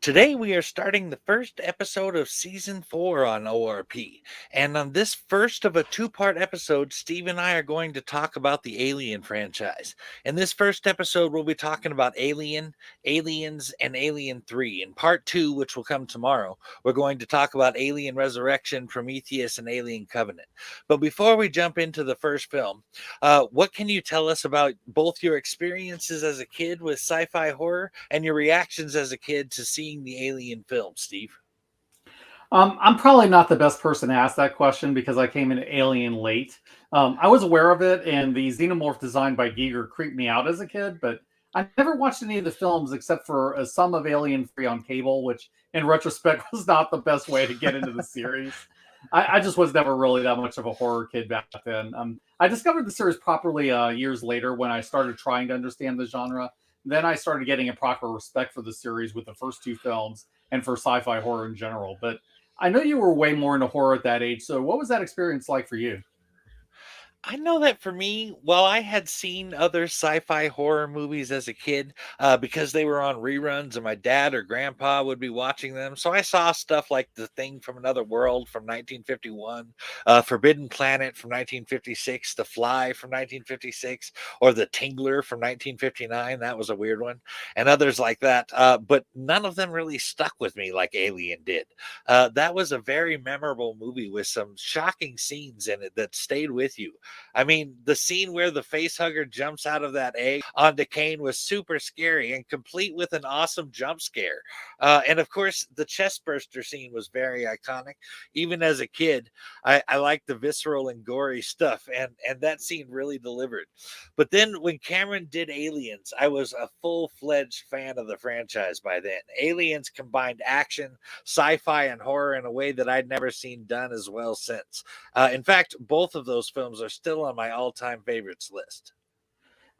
Today, we are starting the first episode of season 4 on ORP. And on this first of a two-part episode, Steve and I are going to talk about the Alien franchise. In this first episode, we'll be talking about Alien, Aliens, and Alien 3. In part 2, which will come tomorrow, we're going to talk about Alien Resurrection, Prometheus, and Alien Covenant. But before we jump into the first film, what can you tell us about both your experiences as a kid with sci-fi horror and your reactions as a kid to seeing the Alien film, Steve? I'm probably not the best person to ask that question because I came into Alien late. I was aware of it, and the xenomorph design by Giger creeped me out as a kid, but I never watched any of the films except for some of Alien 3 on cable, which in retrospect was not the best way to get into the series. I just was never really that much of a horror kid back then. I discovered the series properly years later when I started trying to understand the genre. Then I started getting a proper respect for the series with the first two films and for sci-fi horror in general. But I know you were way more into horror at that age. So what was that experience like for you? I know that for me, while I had seen other sci-fi horror movies as a kid, because they were on reruns and my dad or grandpa would be watching them, so I saw stuff like The Thing from Another World from 1951, Forbidden Planet from 1956, The Fly from 1956, or The Tingler from 1959. That was a weird one, and others like that. But none of them really stuck with me like Alien did. That was a very memorable movie with some shocking scenes in it that stayed with you. I mean, the scene where the face hugger jumps out of that egg onto Kane was super scary and complete with an awesome jump scare. And of course, the chest burster scene was very iconic. Even as a kid, I liked the visceral and gory stuff, and that scene really delivered. But then when Cameron did Aliens, I was a full fledged fan of the franchise by then. Aliens combined action, sci fi, and horror in a way that I'd never seen done as well since. In fact, both of those films are still on my all-time favorites list.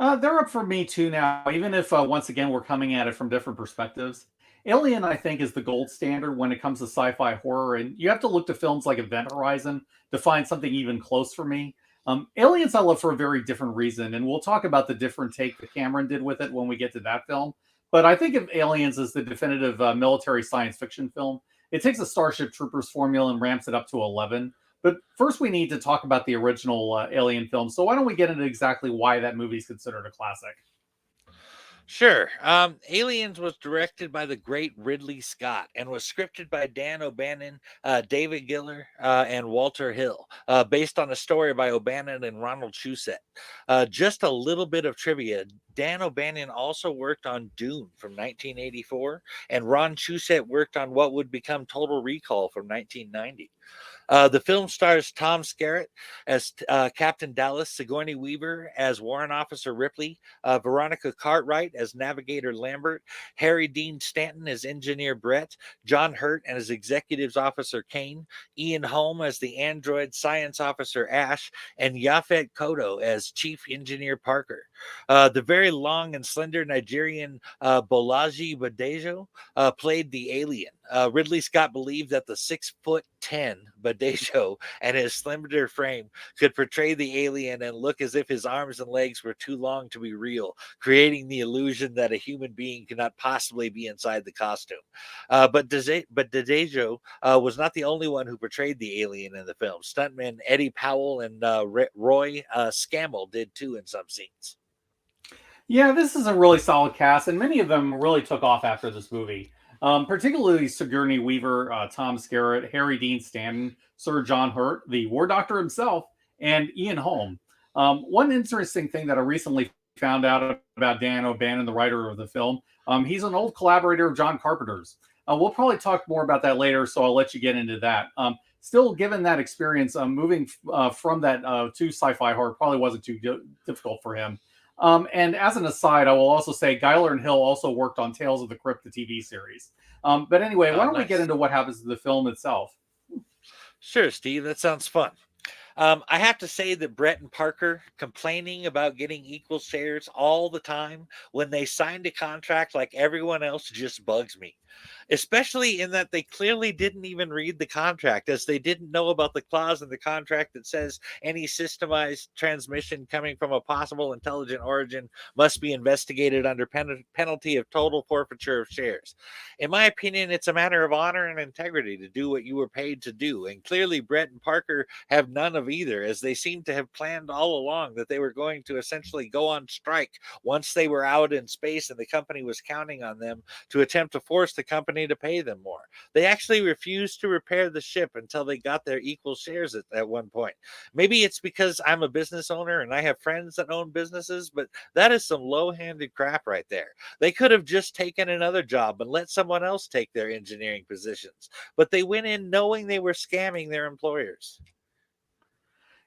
They're up for me too now, even if once again we're coming at it from different perspectives. Alien, I think, is the gold standard when it comes to sci-fi horror, and you have to look to films like Event Horizon to find something even close for me. Aliens, I love for a very different reason, and we'll talk about the different take that Cameron did with it when we get to that film. But I think of Aliens as the definitive military science fiction film. It takes a Starship Troopers formula and ramps it up to 11. But first, we need to talk about the original Alien film. So why don't we get into exactly why that movie is considered a classic? Sure. Aliens was directed by the great Ridley Scott and was scripted by Dan O'Bannon, David Giller, and Walter Hill, based on a story by O'Bannon and Ronald Shusett. Just a little bit of trivia. Dan O'Bannon also worked on Dune from 1984, and Ron Shusett worked on what would become Total Recall from 1990. The film stars Tom Skerritt as Captain Dallas, Sigourney Weaver as Warrant Officer Ripley, Veronica Cartwright as Navigator Lambert, Harry Dean Stanton as Engineer Brett, John Hurt as Executives Officer Kane, Ian Holm as the Android Science Officer Ash, and Yaphet Kotto as Chief Engineer Parker. The very long and slender Nigerian Bolaji Badejo played the alien. Ridley Scott believed that the 6'10" Badejo and his slender frame could portray the alien and look as if his arms and legs were too long to be real, creating the illusion that a human being cannot possibly be inside the costume. But Badejo was not the only one who portrayed the alien in the film. Stuntman Eddie Powell and Roy Scammell did too in some scenes. Yeah, this is a really solid cast, and many of them really took off after this movie. Particularly Sigourney Weaver, Tom Skerritt, Harry Dean Stanton, Sir John Hurt, the War Doctor himself, and Ian Holm. One interesting thing that I recently found out about Dan O'Bannon, the writer of the film, he's an old collaborator of John Carpenter's. We'll probably talk more about that later, so I'll let you get into that. Still, given that experience, moving from that to sci-fi horror probably wasn't too difficult for him. And as an aside, I will also say Geiler and Hill also worked on Tales of the Crypt, the TV series. But anyway, why Oh, don't we get nice. into what happens to the film itself? Sure, Steve. That sounds fun. I have to say that Brett and Parker complaining about getting equal shares all the time when they signed a contract like everyone else just bugs me. Especially in that they clearly didn't even read the contract, as they didn't know about the clause in the contract that says any systemized transmission coming from a possible intelligent origin must be investigated under penalty of total forfeiture of shares. In my opinion, it's a matter of honor and integrity to do what you were paid to do. And clearly, Brett and Parker have none of either, as they seem to have planned all along that they were going to essentially go on strike once they were out in space and the company was counting on them to attempt to force the company to pay them more. They actually refused to repair the ship until they got their equal shares at one point. Maybe it's because I'm a business owner and I have friends that own businesses, but that is some low handed crap right there. They could have just taken another job and let someone else take their engineering positions, but they went in knowing they were scamming their employers.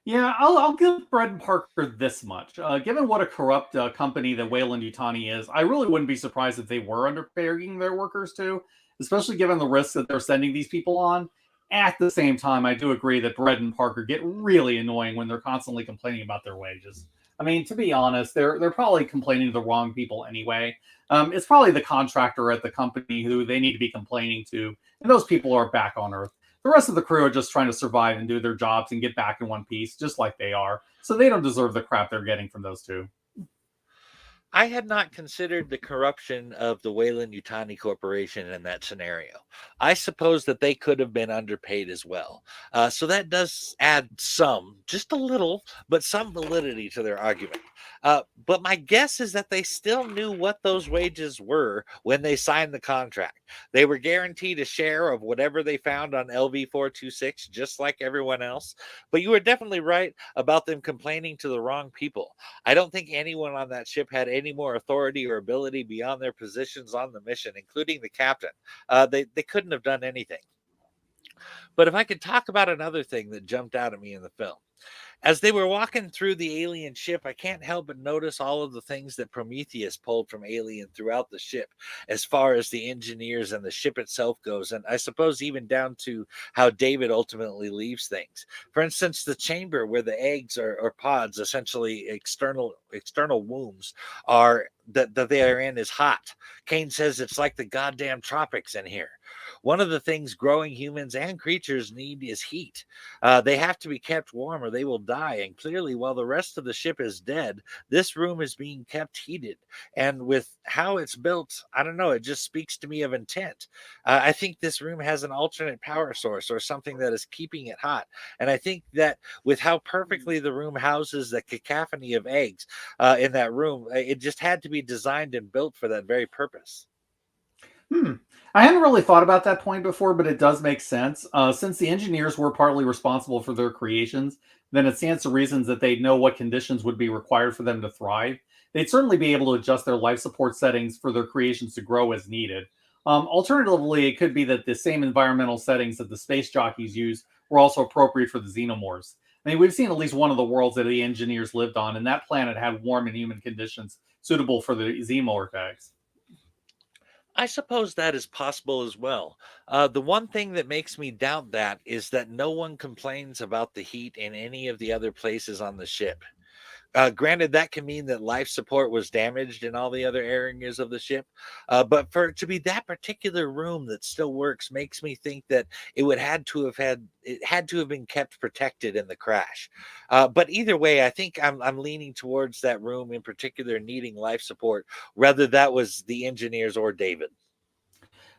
Yeah, I'll give Brett and Parker this much. Given what a corrupt company that Wayland Yutani is, I really wouldn't be surprised if they were underpaying their workers too, especially given the risks that they're sending these people on. At the same time, I do agree that Brett and Parker get really annoying when they're constantly complaining about their wages. I mean, to be honest, they're probably complaining to the wrong people anyway. It's probably the contractor at the company who they need to be complaining to, and those people are back on Earth. The rest of the crew are just trying to survive and do their jobs and get back in one piece, just like they are. So they don't deserve the crap they're getting from those two. I had not considered the corruption of the Wayland Yutani Corporation in that scenario. I suppose that they could have been underpaid as well. So that does add some, just a little, but some validity to their argument. But my guess is that they still knew what those wages were when they signed the contract. They were guaranteed a share of whatever they found on LV 426, just like everyone else. But you were definitely right about them complaining to the wrong people. I don't think anyone on that ship had any more authority or ability beyond their positions on the mission, including the captain. They couldn't have done anything. But if I could talk about another thing that jumped out at me in the film, as they were walking through the alien ship, I can't help but notice all of the things that Prometheus pulled from Alien throughout the ship, as far as the engineers and the ship itself goes, and I suppose even down to how David ultimately leaves things. For instance, the chamber where the eggs or pods, essentially external wombs, are that they are in is hot. Kane says it's like the goddamn tropics in here. One of the things growing humans and creatures need is heat. They have to be kept warm or they will die. And clearly, while the rest of the ship is dead, this room is being kept heated. And with how it's built, I don't know, it just speaks to me of intent. I think this room has an alternate power source or something that is keeping it hot. And I think that with how perfectly the room houses the cacophony of eggs in that room, it just had to be designed and built for that very purpose. Hmm. I hadn't really thought about that point before, but it does make sense. Since the engineers were partly responsible for their creations, then it stands to reasons that they'd know what conditions would be required for them to thrive. They'd certainly be able to adjust their life support settings for their creations to grow as needed. Alternatively, it could be that the same environmental settings that the space jockeys use were also appropriate for the xenomorphs. I mean, we've seen at least one of the worlds that the engineers lived on, and that planet had warm and humid conditions suitable for the xenomorph eggs. I suppose that is possible as well. The one thing that makes me doubt that is that no one complains about the heat in any of the other places on the ship. Granted, that can mean that life support was damaged in all the other areas of the ship, but for it to be that particular room that still works makes me think that it had to have been kept protected in the crash. But either way, I think I'm leaning towards that room in particular needing life support, whether that was the engineers or David.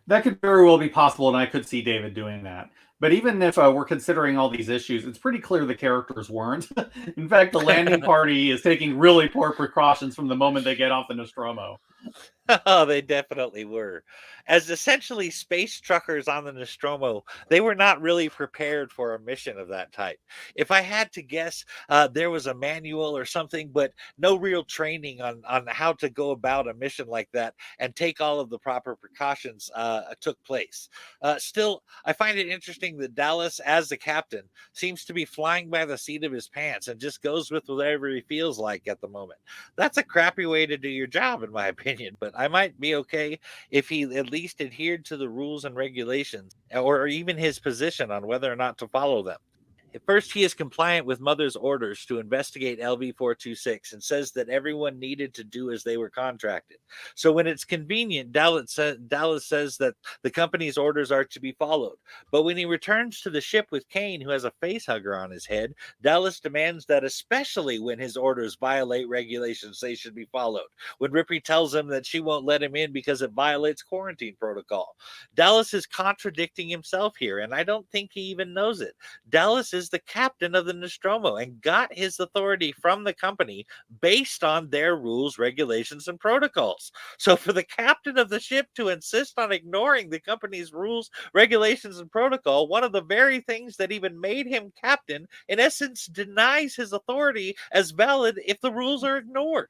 That could very well be possible, and I could see David doing that. But even if we're considering all these issues, it's pretty clear the characters weren't. In fact, the landing party is taking really poor precautions from the moment they get off the Nostromo. Oh, they definitely were. As essentially space truckers on the Nostromo, they were not really prepared for a mission of that type. If I had to guess, there was a manual or something, but no real training on how to go about a mission like that and take all of the proper precautions took place. Still, I find it interesting that Dallas, as the captain, seems to be flying by the seat of his pants and just goes with whatever he feels like at the moment. That's a crappy way to do your job, in my opinion, but I might be okay if he at least adhered to the rules and regulations or even his position on whether or not to follow them. First, he is compliant with Mother's orders to investigate LV-426 and says that everyone needed to do as they were contracted. So when it's convenient, Dallas says that the company's orders are to be followed. But when he returns to the ship with Kane, who has a facehugger on his head, Dallas demands that especially when his orders violate regulations, they should be followed. When Ripley tells him that she won't let him in because it violates quarantine protocol. Dallas is contradicting himself here, and I don't think he even knows it. Dallas is the captain of the Nostromo and got his authority from the company based on their rules, regulations, and protocols. So, for the captain of the ship to insist on ignoring the company's rules, regulations, and protocol, one of the very things that even made him captain, in essence, denies his authority as valid if the rules are ignored.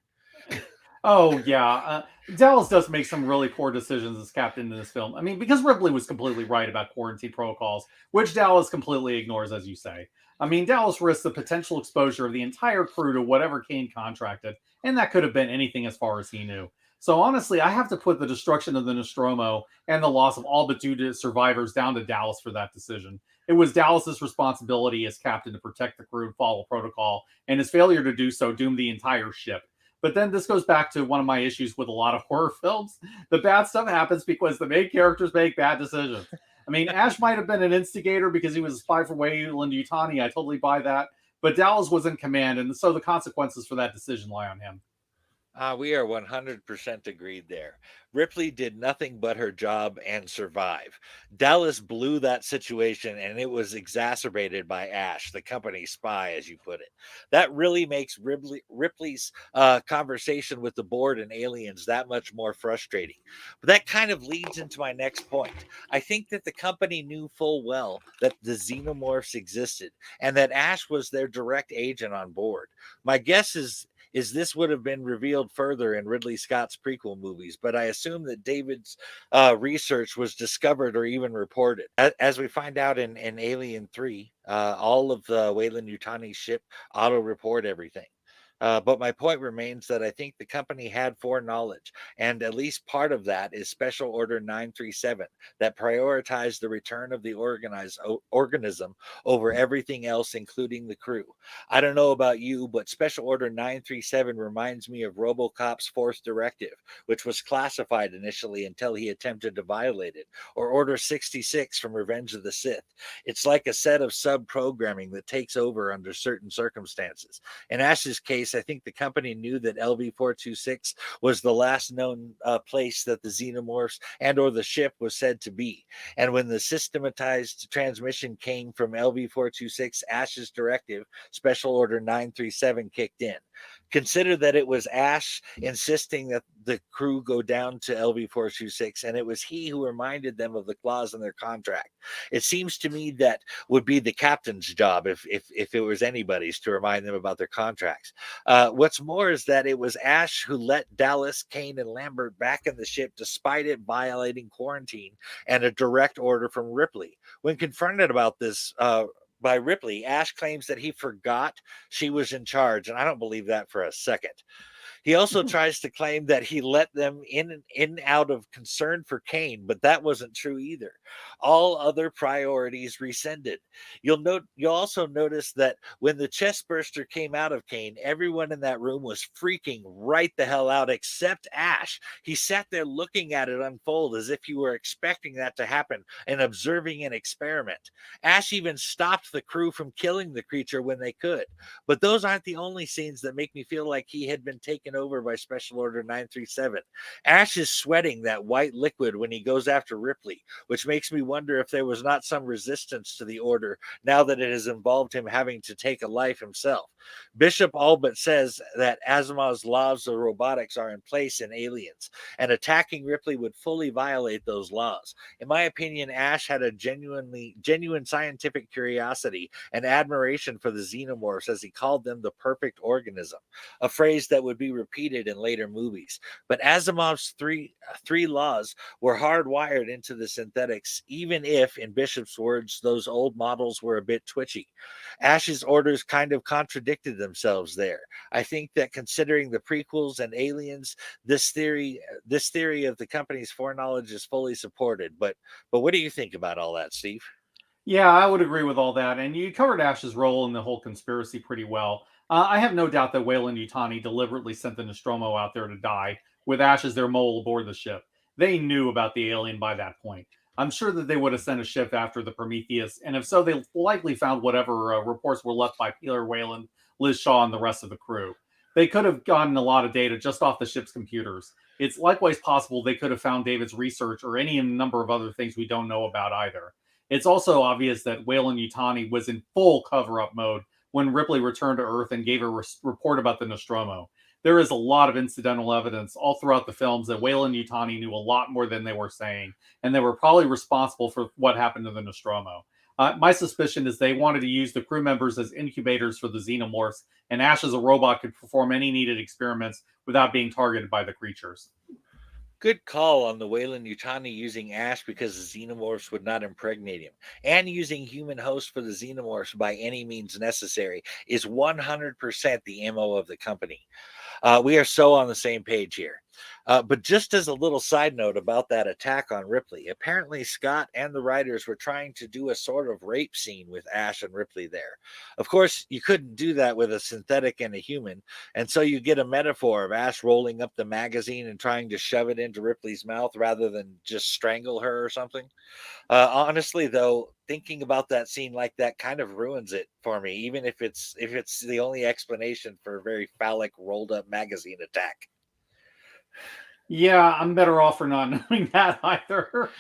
Oh yeah, Dallas does make some really poor decisions as captain in this film. I mean, because Ripley was completely right about quarantine protocols, which Dallas completely ignores, as you say. I mean, Dallas risks the potential exposure of the entire crew to whatever Kane contracted, and that could have been anything as far as he knew. So honestly, I have to put the destruction of the Nostromo and the loss of all but two survivors down to Dallas for that decision. It was Dallas's responsibility as captain to protect the crew and follow protocol, and his failure to do so doomed the entire ship. But then this goes back to one of my issues with a lot of horror films. The bad stuff happens because the main characters make bad decisions. I mean, Ash might have been an instigator because he was a spy for Wayland Yutani. I totally buy that. But Dallas was in command, and so the consequences for that decision lie on him. We are 100% agreed there. Ripley did nothing but her job and survive. Dallas blew that situation, and it was exacerbated by Ash, the company spy, as you put it. That really makes Ripley's conversation with the board and aliens that much more frustrating. But that kind of leads into my next point. I think that the company knew full well that the xenomorphs existed and that Ash was their direct agent on board. My guess is this would have been revealed further in Ridley Scott's prequel movies, but I assume that David's research was discovered or even reported. As we find out in Alien 3, all of the Wayland Yutani ship auto report everything. But my point remains that I think the company had foreknowledge, and at least part of that is Special Order 937 that prioritized the return of the organism over everything else, including the crew. I don't know about you, but Special Order 937 reminds me of Robocop's fourth directive, which was classified initially until he attempted to violate it, or Order 66 from Revenge of the Sith. It's like a set of sub programming that takes over under certain circumstances. In Ash's case, I think the company knew that LV-426 was the last known place that the xenomorphs and or the ship was said to be. And when the systematized transmission came from LV-426, Ash's directive, Special Order 937, kicked in. Consider that it was Ash insisting that the crew go down to LV-426, and it was he who reminded them of the clause in their contract. It seems to me that would be the captain's job if it was anybody's to remind them about their contracts. What's more is that it was Ash who let Dallas, Kane, and Lambert back in the ship despite it violating quarantine and a direct order from Ripley. When confronted about this, by Ripley, Ash claims that he forgot she was in charge, and I don't believe that for a second. He also tries to claim that he let them in out of concern for Kane, but that wasn't true either. All other priorities rescinded. You'll also notice that when the chest burster came out of Kane, everyone in that room was freaking right the hell out except Ash. He sat there looking at it unfold as if he were expecting that to happen and observing an experiment. Ash even stopped the crew from killing the creature when they could. But those aren't the only scenes that make me feel like he had been taken over by Special Order 937. Ash is sweating that white liquid when he goes after Ripley, which makes me wonder if there was not some resistance to the order now that it has involved him having to take a life himself. Bishop all but says that Asimov's laws of robotics are in place in Aliens, and attacking Ripley would fully violate those laws. In my opinion, Ash had a genuine scientific curiosity and admiration for the xenomorphs, as he called them the perfect organism, a phrase that would be repeated in later movies. But Asimov's three laws were hardwired into the synthetics, even if, in Bishop's words, those old models were a bit twitchy. Ash's orders kind of contradicted themselves there. I think that considering the prequels and Aliens, this theory of the company's foreknowledge is fully supported. But what do you think about all that, Steve? Yeah, I would agree with all that. And you covered Ash's role in the whole conspiracy pretty well. I have no doubt that Wayland Yutani deliberately sent the Nostromo out there to die, with Ash as their mole aboard the ship. They knew about the alien by that point. I'm sure that they would have sent a ship after the Prometheus, and if so, they likely found whatever reports were left by Peter Wayland, Liz Shaw, and the rest of the crew. They could have gotten a lot of data just off the ship's computers. It's likewise possible they could have found David's research or any number of other things we don't know about either. It's also obvious that Wayland Yutani was in full cover up mode when Ripley returned to Earth and gave a report about the Nostromo. There is a lot of incidental evidence all throughout the films that Wayland Yutani knew a lot more than they were saying, and they were probably responsible for what happened to the Nostromo. My suspicion is they wanted to use the crew members as incubators for the xenomorphs, and Ash as a robot could perform any needed experiments without being targeted by the creatures. Good call on the Wayland Yutani using Ash because the xenomorphs would not impregnate him. And using human hosts for the xenomorphs by any means necessary is 100% the MO of the company. We are so on the same page here. But just as a little side note about that attack on Ripley, apparently Scott and the writers were trying to do a sort of rape scene with Ash and Ripley there. Of course, you couldn't do that with a synthetic and a human, and so you get a metaphor of Ash rolling up the magazine and trying to shove it into Ripley's mouth rather than just strangle her or something. Honestly, though, thinking about that scene like that kind of ruins it for me, even if it's the only explanation for a very phallic rolled up magazine attack. Yeah, I'm better off for not knowing that either.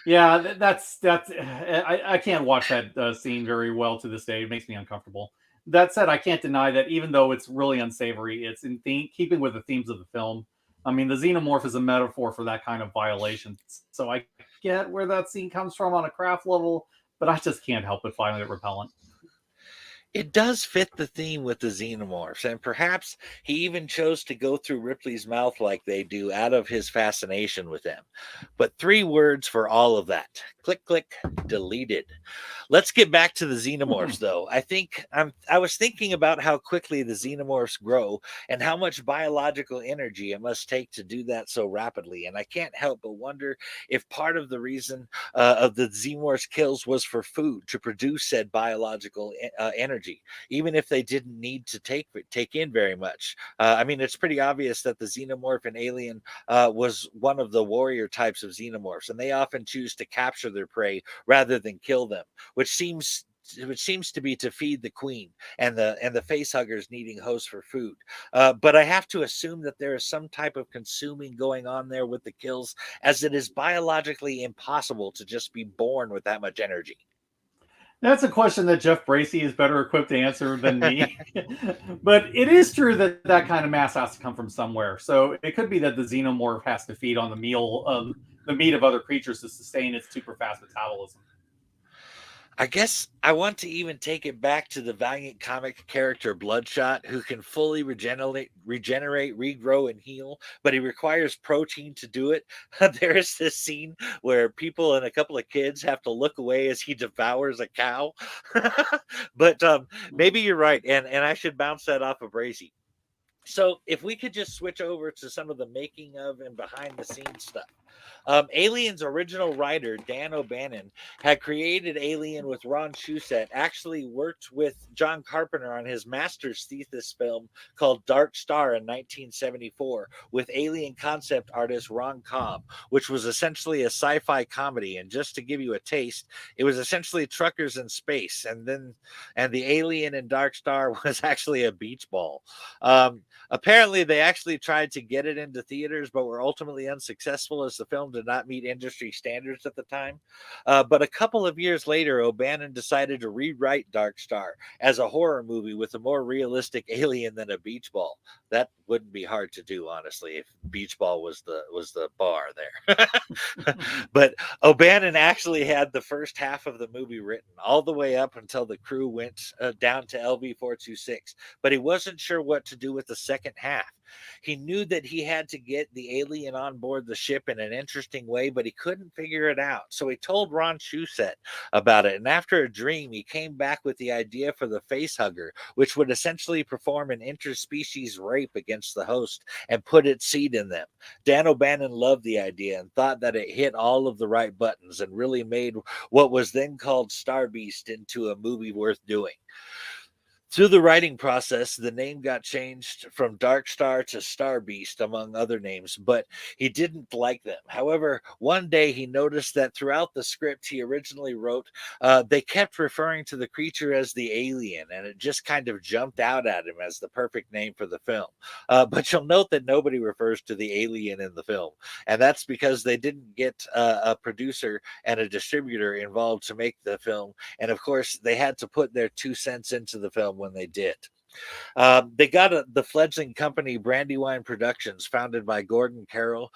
Yeah, that's. I can't watch that scene very well to this day. It makes me uncomfortable. That said, I can't deny that even though it's really unsavory, it's in keeping with the themes of the film. I mean, the xenomorph is a metaphor for that kind of violation. So I get where that scene comes from on a craft level, but I just can't help but find it repellent. It does fit the theme with the xenomorphs, and perhaps he even chose to go through Ripley's mouth like they do out of his fascination with them. But three words for all of that: click, click, deleted. Let's get back to the xenomorphs, though. I was thinking about how quickly the xenomorphs grow and how much biological energy it must take to do that so rapidly. And I can't help but wonder if part of the reason of the xenomorphs kills was for food to produce said biological energy, even if they didn't need to take in very much. I mean, it's pretty obvious that the xenomorph in Alien was one of the warrior types of xenomorphs, and they often choose to capture their prey rather than kill them, which seems to be to feed the queen and the face huggers needing hosts for food. But I have to assume that there is some type of consuming going on there with the kills, as it is biologically impossible to just be born with that much energy. That's a question that Jeff Bracey is better equipped to answer than me. But it is true that that kind of mass has to come from somewhere. So it could be that the xenomorph has to feed on the meal of the meat of other creatures to sustain its super fast metabolism. I guess I want to even take it back to the valiant comic character Bloodshot, who can fully regenerate, regrow, and heal, but he requires protein to do it. There is this scene where people and a couple of kids have to look away as he devours a cow. But maybe you're right, and I should bounce that off of Bracy. So if we could just switch over to some of the making of and behind the scenes stuff. Alien's original writer, Dan O'Bannon, had created Alien with Ron Shusett, actually worked with John Carpenter on his master's thesis film called Dark Star in 1974 with Alien concept artist Ron Cobb, which was essentially a sci-fi comedy. And just to give you a taste, it was essentially truckers in space. And the Alien in Dark Star was actually a beach ball. Apparently, they actually tried to get it into theaters, but were ultimately unsuccessful as the film did not meet industry standards at the time. But a couple of years later, O'Bannon decided to rewrite Dark Star as a horror movie with a more realistic alien than a beach ball. That wouldn't be hard to do, honestly, if beach ball was the bar there. But O'Bannon actually had the first half of the movie written all the way up until the crew went down to LV 426, but he wasn't sure what to do with the second half. He knew that he had to get the alien on board the ship in an interesting way, but he couldn't figure it out. So he told Ron Shusett about it. And after a dream, he came back with the idea for the face hugger, which would essentially perform an interspecies rape against the host and put its seed in them. Dan O'Bannon loved the idea and thought that it hit all of the right buttons and really made what was then called Star Beast into a movie worth doing. Through the writing process, the name got changed from Dark Star to Star Beast, among other names, but he didn't like them. However, one day he noticed that throughout the script he originally wrote, they kept referring to the creature as the alien, and it just kind of jumped out at him as the perfect name for the film. But you'll note that nobody refers to the alien in the film, and that's because they didn't get a producer and a distributor involved to make the film, and of course, they had to put their 2 cents into the film when they did. They got the fledgling company Brandywine Productions, founded by Gordon Carroll,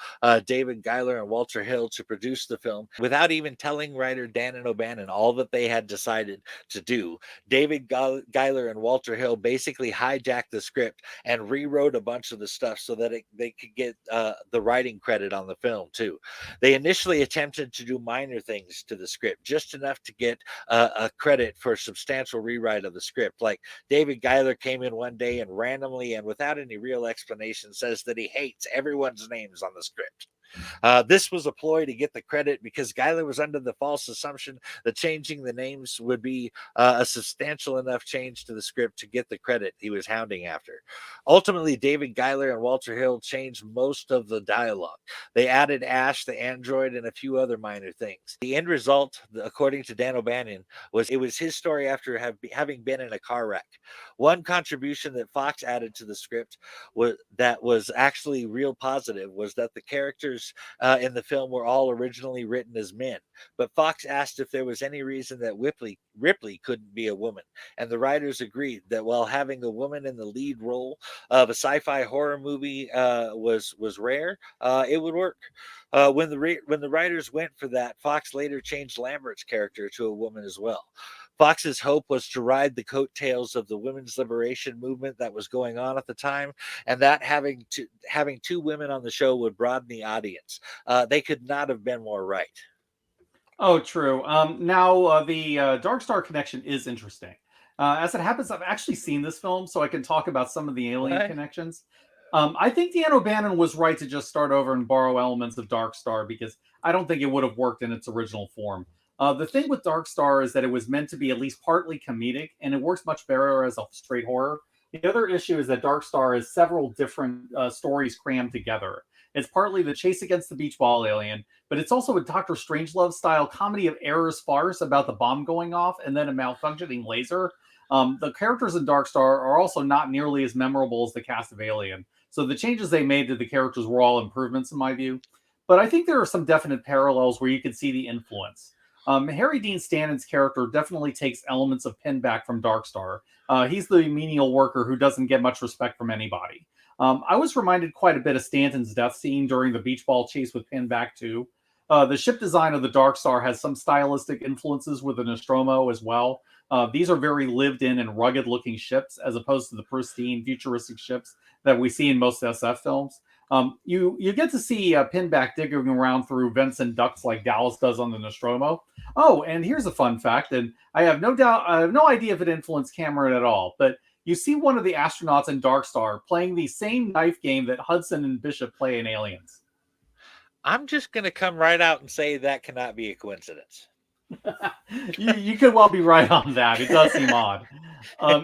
David Geiler, and Walter Hill, to produce the film without even telling writer Dan and O'Bannon all that they had decided to do. David Geiler and Walter Hill basically hijacked the script and rewrote a bunch of the stuff so that they could get the writing credit on the film, too. They initially attempted to do minor things to the script, just enough to get a credit for substantial rewrite of the script. Like David Geiler came in one day and randomly and without any real explanation says that he hates everyone's names on the script. This was a ploy to get the credit because Geiler was under the false assumption that changing the names would be a substantial enough change to the script to get the credit he was hounding after. Ultimately, David Geiler and Walter Hill changed most of the dialogue. They added Ash, the android, and a few other minor things. The end result, according to Dan O'Bannon, was it was his story after having been in a car wreck. One contribution that Fox added to the script was actually real positive was that the characters in the film were all originally written as men. But Fox asked if there was any reason that Ripley couldn't be a woman, and the writers agreed that while having a woman in the lead role of a sci-fi horror movie was rare, it would work. When the writers went for that, Fox later changed Lambert's character to a woman as well. Fox's hope was to ride the coattails of the women's liberation movement that was going on at the time, and that having two women on the show would broaden the audience. They could not have been more right. Oh, true. Now, the Dark Star connection is interesting. As it happens, I've actually seen this film, so I can talk about some of the alien What? connections. I think Dan O'Bannon was right to just start over and borrow elements of Dark Star because I don't think it would have worked in its original form. The thing with Dark Star is that it was meant to be at least partly comedic, and it works much better as a straight horror. The other issue is that Dark Star is several different stories crammed together. It's partly the chase against the beach ball alien, but it's also a Doctor Strangelove style comedy of errors farce about the bomb going off and then a malfunctioning laser. The characters in Dark Star are also not nearly as memorable as the cast of Alien. So the changes they made to the characters were all improvements in my view. But I think there are some definite parallels where you can see the influence. Harry Dean Stanton's character definitely takes elements of Pinback from Dark Star. He's the menial worker who doesn't get much respect from anybody. I was reminded quite a bit of Stanton's death scene during the beach ball chase with Pinback too. The ship design of the Dark Star has some stylistic influences with the Nostromo as well. These are very lived-in and rugged-looking ships, as opposed to the pristine, futuristic ships that we see in most SF films. You get to see Pinback digging around through vents and ducts like Dallas does on the Nostromo. Oh, and here's a fun fact, and I have no idea if it influenced Cameron at all, but you see one of the astronauts in Dark Star playing the same knife game that Hudson and Bishop play in Aliens. I'm just going to come right out and say that cannot be a coincidence. You could well be right on that. It does seem odd.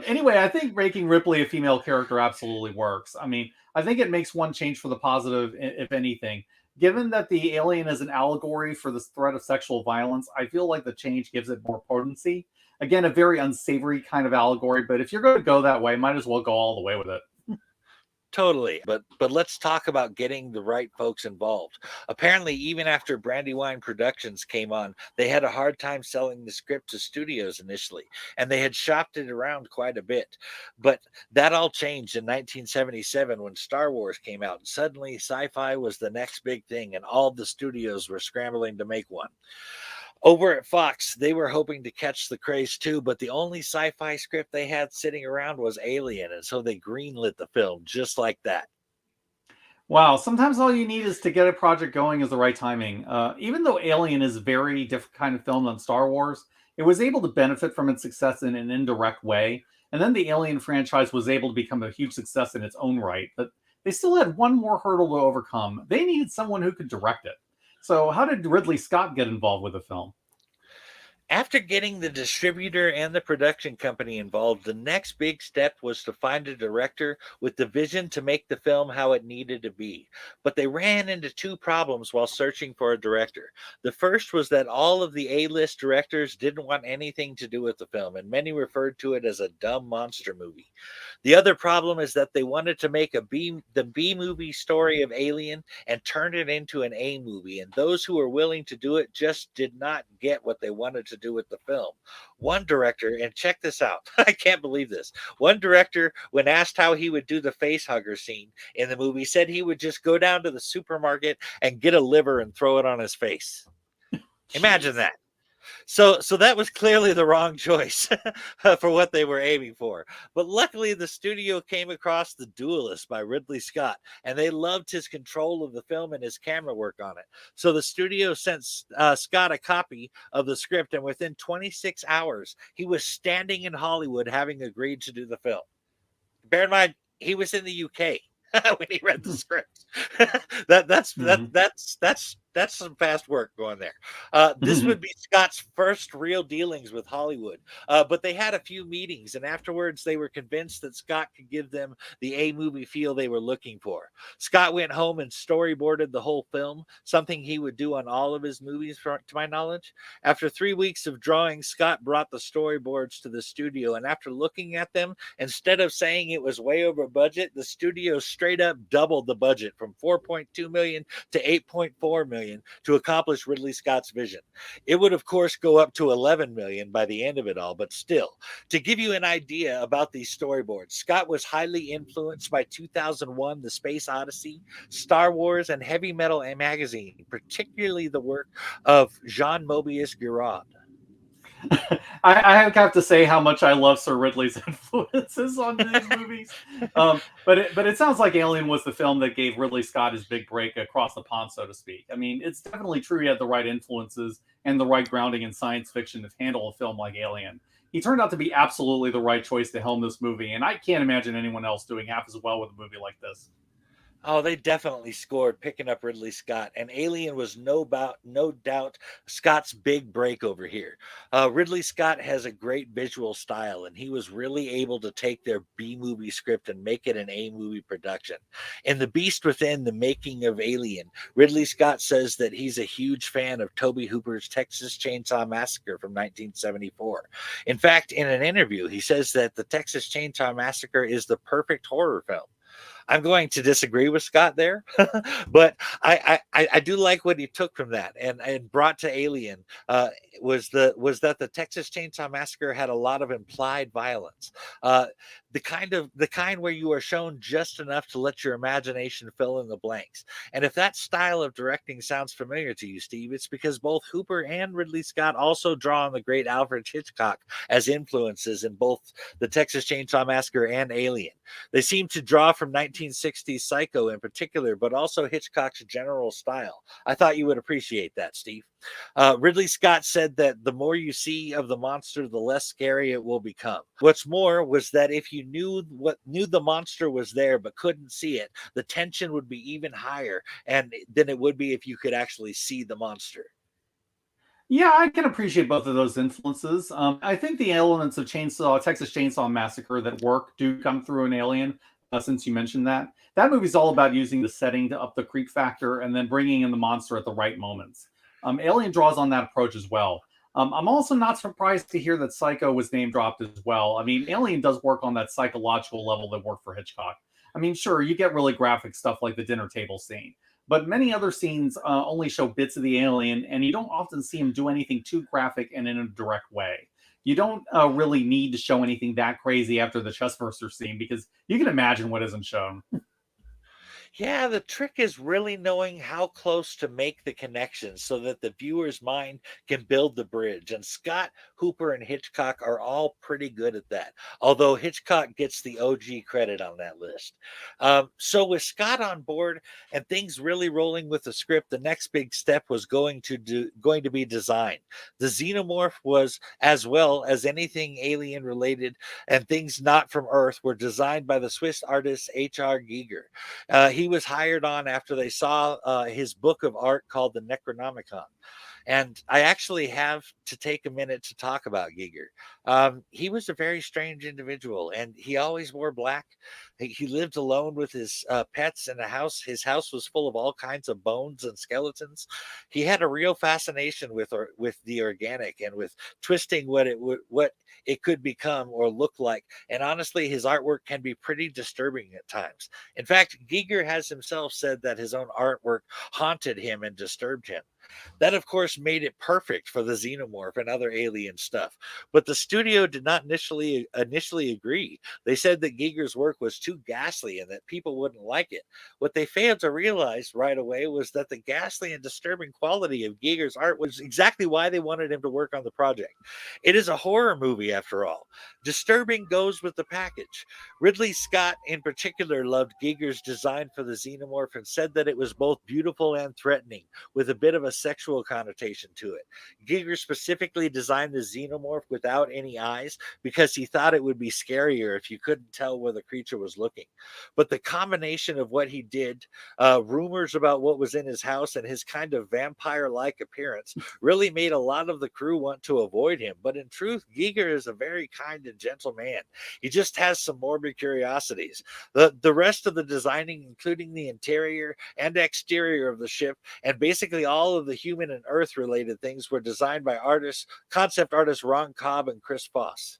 Anyway, I think making Ripley a female character absolutely works. I mean, I think it makes one change for the positive, if anything. Given that the alien is an allegory for the threat of sexual violence, I feel like the change gives it more potency. Again, a very unsavory kind of allegory, but if you're going to go that way, might as well go all the way with it. Totally. But let's talk about getting the right folks involved. Apparently, even after Brandywine Productions came on, they had a hard time selling the script to studios initially, and they had shopped it around quite a bit. But that all changed in 1977 when Star Wars came out, and suddenly sci-fi was the next big thing, and all the studios were scrambling to make one. Over at Fox, they were hoping to catch the craze too, but the only sci fi script they had sitting around was Alien, and so they greenlit the film just like that. Wow, sometimes all you need is to get a project going is the right timing. Even though Alien is a very different kind of film than Star Wars, it was able to benefit from its success in an indirect way. And then the Alien franchise was able to become a huge success in its own right. But they still had one more hurdle to overcome. They needed someone who could direct it. So, how did Ridley Scott get involved with the film? After getting the distributor and the production company involved, the next big step was to find a director with the vision to make the film how it needed to be. But they ran into two problems while searching for a director. The first was that all of the A-list directors didn't want anything to do with the film, and many referred to it as a dumb monster movie. The other problem is that they wanted to make the B movie story of Alien and turn it into an A movie, and those who were willing to do it just did not get what they wanted to do with the film. One director, and check this out, I can't believe this. One director, when asked how he would do the face hugger scene in the movie, said he would just go down to the supermarket and get a liver and throw it on his face. Imagine Jeez. that. So that was clearly the wrong choice for what they were aiming for. But luckily, the studio came across The Duelist by Ridley Scott, and they loved his control of the film and his camera work on it. So the studio sent Scott a copy of the script, and within 26 hours, he was standing in Hollywood having agreed to do the film. Bear in mind, he was in the UK when he read the script. that that's that Mhm. that's some fast work going there. This would be Scott's first real dealings with Hollywood, but they had a few meetings, and afterwards they were convinced that Scott could give them the A movie feel they were looking for. Scott went home and storyboarded the whole film, something he would do on all of his movies, to my knowledge. After 3 weeks of drawing, Scott brought the storyboards to the studio, and after looking at them, instead of saying it was way over budget, the studio straight up doubled the budget from 4.2 million to 8.4 million to accomplish Ridley Scott's vision. It would of course go up to 11 million by the end of it all, but still, to give you an idea about these storyboards, Scott was highly influenced by 2001 The Space Odyssey, Star Wars, and Heavy Metal magazine, particularly the work of Jean Mobius Giraud. I have to say how much I love Sir Ridley's influences on these movies. But it sounds like Alien was the film that gave Ridley Scott his big break across the pond, so to speak. I mean, it's definitely true he had the right influences and the right grounding in science fiction to handle a film like Alien. He turned out to be absolutely the right choice to helm this movie, and I can't imagine anyone else doing half as well with a movie like this. Oh, they definitely scored picking up Ridley Scott, and Alien was no doubt Scott's big break over here. Ridley Scott has a great visual style, and he was really able to take their B movie script and make it an A movie production. In The Beast Within: The Making of Alien, Ridley Scott says that he's a huge fan of Toby Hooper's Texas Chainsaw Massacre from 1974. In fact, in an interview, he says that the Texas Chainsaw Massacre is the perfect horror film. I'm going to disagree with Scott there, but I do like what he took from that and brought to Alien was that the Texas Chainsaw Massacre had a lot of implied violence, uh, the kind where you are shown just enough to let your imagination fill in the blanks. And if that style of directing sounds familiar to you, Steve, it's because both Hooper and Ridley Scott also draw on the great Alfred Hitchcock as influences in both the Texas Chainsaw Massacre and Alien. They seem to draw from 1960s Psycho in particular, but also Hitchcock's general style. I thought you would appreciate that, Steve. Ridley Scott said that the more you see of the monster, the less scary it will become. What's more was that if you knew the monster was there but couldn't see it, the tension would be even higher and than it would be if you could actually see the monster. Yeah, I can appreciate both of those influences. I think the elements of Texas Chainsaw Massacre that work do come through in Alien. Since you mentioned that, that movie's all about using the setting to up the creep factor and then bringing in the monster at the right moments. Alien draws on that approach as well. I'm also not surprised to hear that Psycho was name dropped as well. I mean, Alien does work on that psychological level that worked for Hitchcock. I mean, sure, you get really graphic stuff like the dinner table scene, but many other scenes only show bits of the alien, and you don't often see him do anything too graphic and in a direct way. You don't really need to show anything that crazy after the chest burster scene because you can imagine what isn't shown. Yeah, the trick is really knowing how close to make the connections so that the viewer's mind can build the bridge. And Scott, Hooper, and Hitchcock are all pretty good at that, although Hitchcock gets the OG credit on that list. So, with Scott on board and things really rolling with the script, the next big step was going to be design. The xenomorph was, as well as anything alien related and things not from Earth, were designed by the Swiss artist H.R. Giger. He was hired on after they saw his book of art called the Necronomicon. And I actually have to take a minute to talk about Giger. He was a very strange individual, and he always wore black. He lived alone with his pets in a house. His house was full of all kinds of bones and skeletons. He had a real fascination with the organic and with twisting what it could become or look like. And honestly, his artwork can be pretty disturbing at times. In fact, Giger has himself said that his own artwork haunted him and disturbed him. That, of course, made it perfect for the xenomorph and other alien stuff. But the studio did not initially agree. They said that Giger's work was too ghastly and that people wouldn't like it. What they failed to realize right away was that the ghastly and disturbing quality of Giger's art was exactly why they wanted him to work on the project. It is a horror movie, after all. Disturbing goes with the package. Ridley Scott, in particular, loved Giger's design for the xenomorph and said that it was both beautiful and threatening, with a bit of a sexual connotation to it. Giger specifically designed the xenomorph without any eyes because he thought it would be scarier if you couldn't tell where the creature was looking. But the combination of what he did, rumors about what was in his house, and his kind of vampire like appearance really made a lot of the crew want to avoid him. But in truth, Giger is a very kind and gentle man. He just has some morbid curiosities. The rest of the designing, including the interior and exterior of the ship, and basically all of the human and earth related things, were designed by concept artists Ron Cobb and Chris Foss.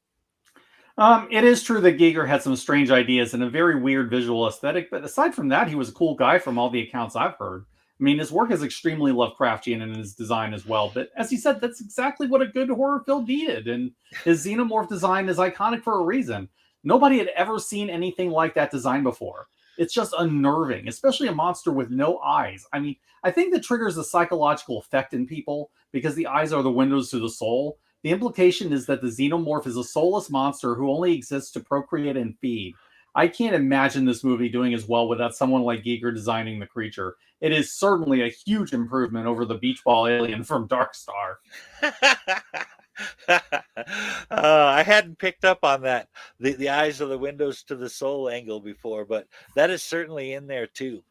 It is true that Giger had some strange ideas and a very weird visual aesthetic, but aside from that, he was a cool guy from all the accounts I've heard. I mean, his work is extremely Lovecraftian in his design as well, but as you said, that's exactly what a good horror film needed, and his xenomorph design is iconic for a reason. Nobody had ever seen anything like that design before. It's just unnerving, especially a monster with no eyes. I mean, I think that triggers a psychological effect in people because the eyes are the windows to the soul. The implication is that the xenomorph is a soulless monster who only exists to procreate and feed. I can't imagine this movie doing as well without someone like Giger designing the creature. It is certainly a huge improvement over the beach ball alien from Dark Star. I hadn't picked up on that, the eyes are the windows to the soul angle before, but that is certainly in there too.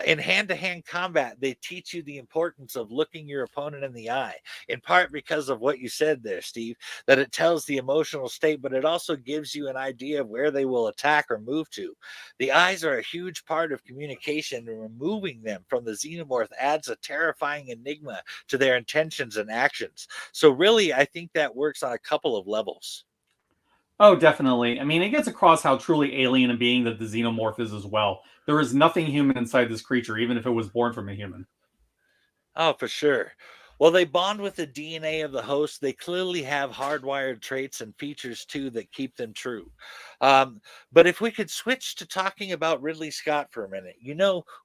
In hand-to-hand combat, they teach you the importance of looking your opponent in the eye, in part because of what you said there, Steve, that it tells the emotional state, but it also gives you an idea of where they will attack or move to. The eyes are a huge part of communication, and removing them from the xenomorph adds a terrifying enigma to their intentions and actions. So really, I think that works on a couple of levels. Oh, definitely. I mean, it gets across how truly alien a being that the xenomorph is as well. There is nothing human inside this creature, even if it was born from a human. Oh, for sure. Well, they bond with the DNA of the host. They clearly have hardwired traits and features too that keep them true. But if we could switch to talking about Ridley Scott for a minute,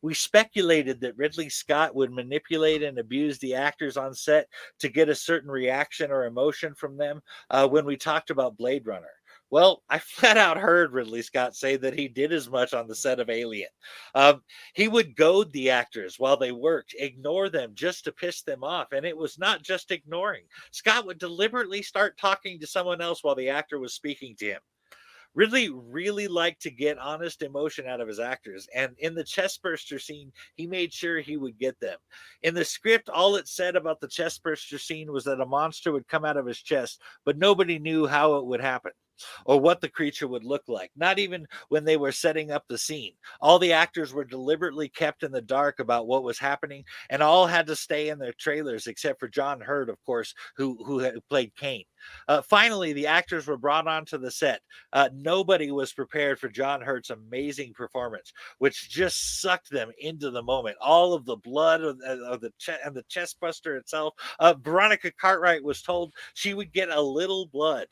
we speculated that Ridley Scott would manipulate and abuse the actors on set to get a certain reaction or emotion from them when we talked about Blade Runner. Well, I flat out heard Ridley Scott say that he did as much on the set of Alien. Um, he would goad the actors while they worked, ignore them just to piss them off. And it was not just ignoring. Scott would deliberately start talking to someone else while the actor was speaking to him. Ridley really liked to get honest emotion out of his actors, and in the chestburster scene, he made sure he would get them. In the script, all it said about the chestburster scene was that a monster would come out of his chest, but nobody knew how it would happen or what the creature would look like, not even when they were setting up the scene. All the actors were deliberately kept in the dark about what was happening, and all had to stay in their trailers except for John Hurt, of course, who played Kane. Finally, the actors were brought onto the set. Nobody was prepared for John Hurt's amazing performance, which just sucked them into the moment. All of the blood and the chest buster itself. Veronica Cartwright was told she would get a little blood,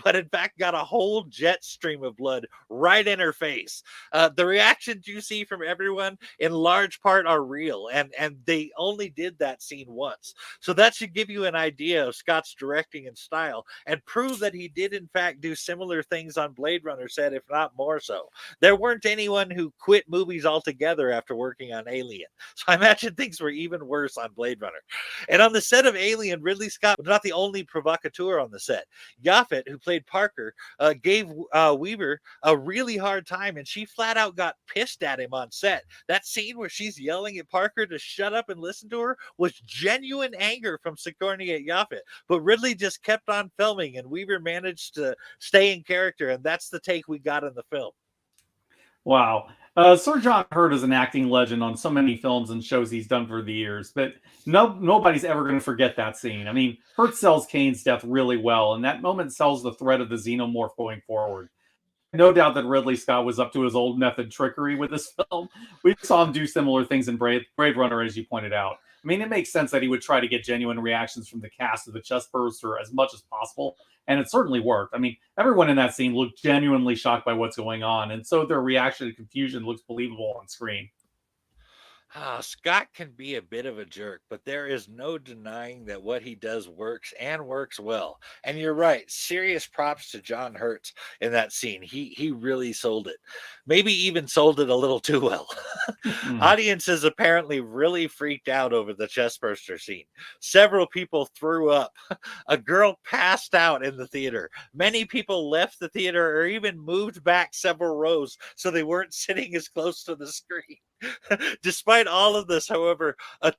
but in fact got a whole jet stream of blood right in her face. The reactions you see from everyone, in large part, are real, and they only did that scene once. So that should give you an idea of Scott's directing and style, and prove that he did in fact do similar things on Blade Runner set, if not more so. There weren't anyone who quit movies altogether after working on Alien. So I imagine things were even worse on Blade Runner. And on the set of Alien, Ridley Scott was not the only provocateur on the set. Yaphet, who played Parker, gave Weaver a really hard time, and she flat out got pissed at him on set. That scene where she's yelling at Parker to shut up and listen to her was genuine anger from Sigourney at Yaphet. But Ridley just kept on filming, and Weaver managed to stay in character, and that's the take we got in the film. Wow. Sir John Hurt is an acting legend on so many films and shows he's done for the years, but nobody's ever going to forget that scene. I mean, Hurt sells Kane's death really well, and that moment sells the threat of the xenomorph going forward. No doubt that Ridley Scott was up to his old method trickery with this film. We saw him do similar things in Blade Runner, as you pointed out. I mean, it makes sense that he would try to get genuine reactions from the cast of the chest burster as much as possible, and it certainly worked. I mean, everyone in that scene looked genuinely shocked by what's going on, and so their reaction to confusion looks believable on screen. Scott can be a bit of a jerk, but there is no denying that what he does works and works well. And you're right, serious props to John Hurts in that scene. He really sold it. Maybe even sold it a little too well. Audiences apparently really freaked out over the chestburster scene. Several people threw up. A girl passed out in the theater. Many people left the theater or even moved back several rows so they weren't sitting as close to the screen. Despite all of this, however, a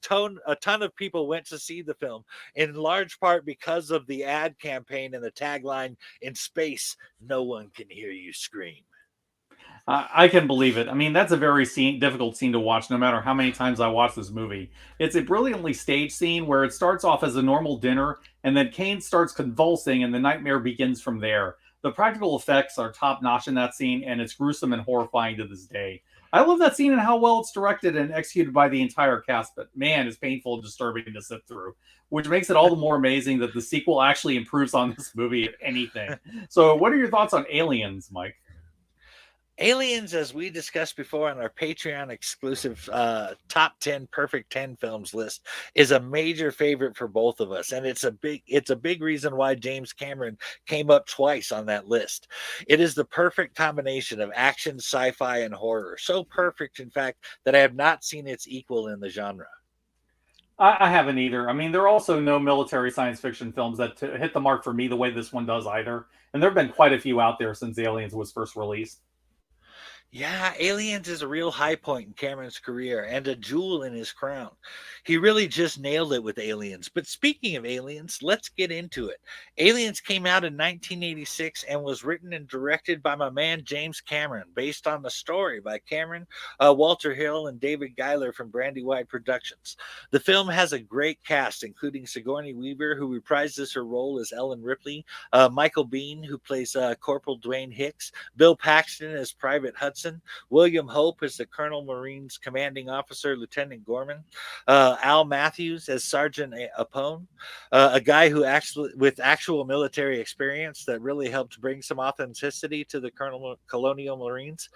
ton of people went to see the film, in large part because of the ad campaign and the tagline, "In space, no one can hear you scream." I can believe it. I mean, that's a very difficult scene to watch, no matter how many times I watch this movie. It's a brilliantly staged scene where it starts off as a normal dinner, and then Kane starts convulsing, and the nightmare begins from there. The practical effects are top notch in that scene, and it's gruesome and horrifying to this day. I love that scene and how well it's directed and executed by the entire cast, but man, it's painful and disturbing to sit through, which makes it all the more amazing that the sequel actually improves on this movie, if anything. So, what are your thoughts on Aliens, Mike? Aliens, as we discussed before on our Patreon exclusive top 10 perfect 10 films list, is a major favorite for both of us, and it's a big reason why James Cameron came up twice on that list. It is the perfect combination of action, sci-fi, and horror. So perfect, in fact, that I have not seen its equal in the genre. I haven't either. I mean, there are also no military science fiction films that hit the mark for me the way this one does either. And there have been quite a few out there since Aliens was first released. Yeah, Aliens is a real high point in Cameron's career and a jewel in his crown. He really just nailed it with Aliens. But speaking of Aliens, let's get into it. Aliens came out in 1986 and was written and directed by my man James Cameron, based on the story by Cameron, Walter Hill, and David Giler from Brandywine Productions. The film has a great cast, including Sigourney Weaver, who reprises her role as Ellen Ripley, Michael Biehn, who plays Corporal Dwayne Hicks, Bill Paxton as Private Hudson, William Hope as the Colonel Marines Commanding Officer Lieutenant Gorman, Al Matthews as Sergeant Apone, a guy who actually with actual military experience that really helped bring some authenticity to the Colonial Marines.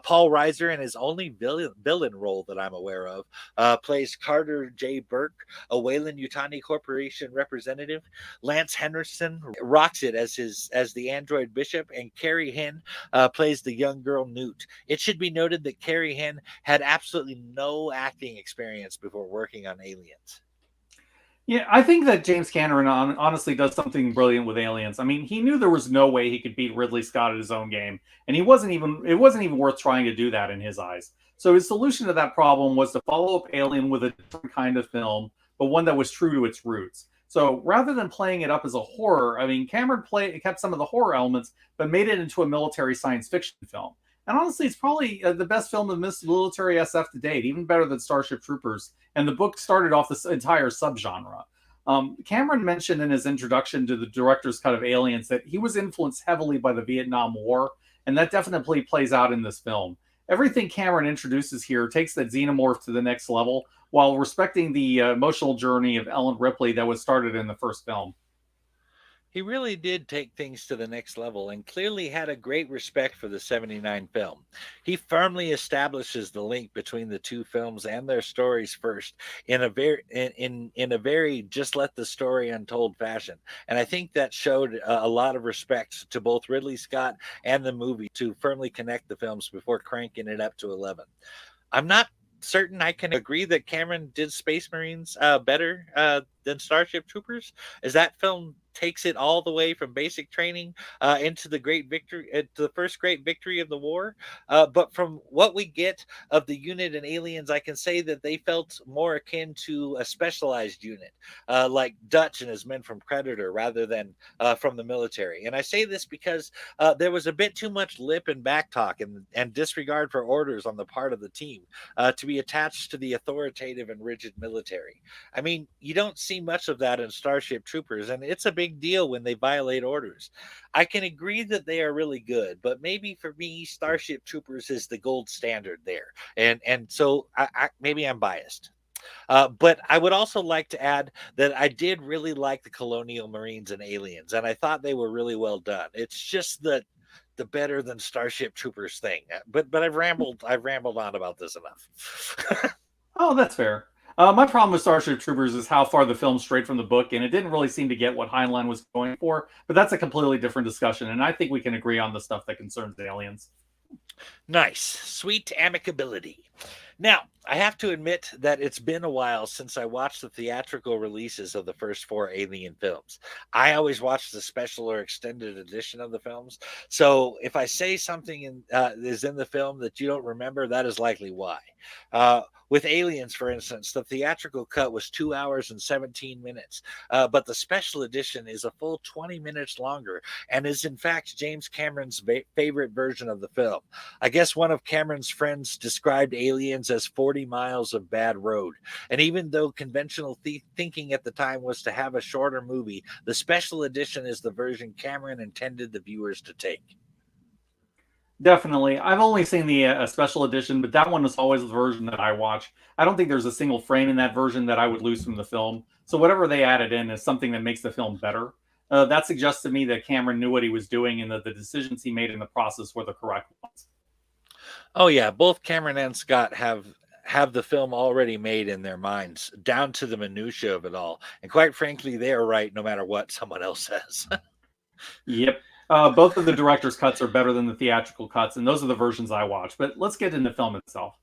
Paul Reiser, in his only villain role that I'm aware of, plays Carter J. Burke, a Wayland Yutani Corporation representative. Lance Henriksen rocks it as the android bishop, and Carrie Henn plays the young girl Newt. It should be noted that Carrie Henn had absolutely no acting experience before working on Aliens. Yeah, I think that James Cameron honestly does something brilliant with Aliens. I mean, he knew there was no way he could beat Ridley Scott at his own game, and it wasn't even worth trying to do that in his eyes. So his solution to that problem was to follow up Alien with a different kind of film, but one that was true to its roots. So rather than playing it up as a horror, I mean, Cameron kept some of the horror elements, but made it into a military science fiction film. And honestly, it's probably the best film of military SF to date, even better than Starship Troopers. And the book started off this entire subgenre. Cameron mentioned in his introduction to the director's cut of Aliens that he was influenced heavily by the Vietnam War, and that definitely plays out in this film. Everything Cameron introduces here takes the xenomorph to the next level while respecting the emotional journey of Ellen Ripley that was started in the first film. He really did take things to the next level and clearly had a great respect for the 79 film. He firmly establishes the link between the two films and their stories first in a very just let the story untold fashion. And I think that showed a lot of respect to both Ridley Scott and the movie to firmly connect the films before cranking it up to 11. I'm not certain I can agree that Cameron did Space Marines better than Starship Troopers, as that film takes it all the way from basic training into the great victory, to the first great victory of the war. But from what we get of the unit and Aliens, I can say that they felt more akin to a specialized unit, like Dutch and his men from Predator, rather than from the military. And I say this because there was a bit too much lip and back talk and disregard for orders on the part of the team to be attached to the authoritative and rigid military. I mean, you don't see much of that in Starship Troopers, and it's a big deal when they violate orders. I can agree that they are really good, but maybe for me, Starship Troopers is the gold standard there, and so maybe I'm biased. But I would also like to add that I did really like the Colonial Marines and Aliens, and I thought they were really well done. It's just the better than Starship Troopers thing. But I've rambled on about this enough. Oh, that's fair. My problem with Starship Troopers is how far the film strayed from the book, and it didn't really seem to get what Heinlein was going for. But that's a completely different discussion, and I think we can agree on the stuff that concerns the aliens. Nice, sweet amicability. Now, I have to admit that it's been a while since I watched the theatrical releases of the first four Alien films. I always watch the special or extended edition of the films. So if I say something is in the film that you don't remember, that is likely why. With Aliens, for instance, the theatrical cut was 2 hours and 17 minutes, but the special edition is a full 20 minutes longer and is, in fact, James Cameron's favorite version of the film. I guess one of Cameron's friends described Aliens as 40 miles of bad road. And even though conventional thinking at the time was to have a shorter movie, the special edition is the version Cameron intended the viewers to take. Definitely. I've only seen the special edition, but that one is always the version that I watch. I don't think there's a single frame in that version that I would lose from the film. So whatever they added in is something that makes the film better. That suggests to me that Cameron knew what he was doing and that the decisions he made in the process were the correct ones. Oh yeah, both Cameron and Scott have the film already made in their minds, down to the minutia of it all. And quite frankly, they are right no matter what someone else says. Yep. Both of the director's cuts are better than the theatrical cuts, and those are the versions I watch. But let's get into the film itself.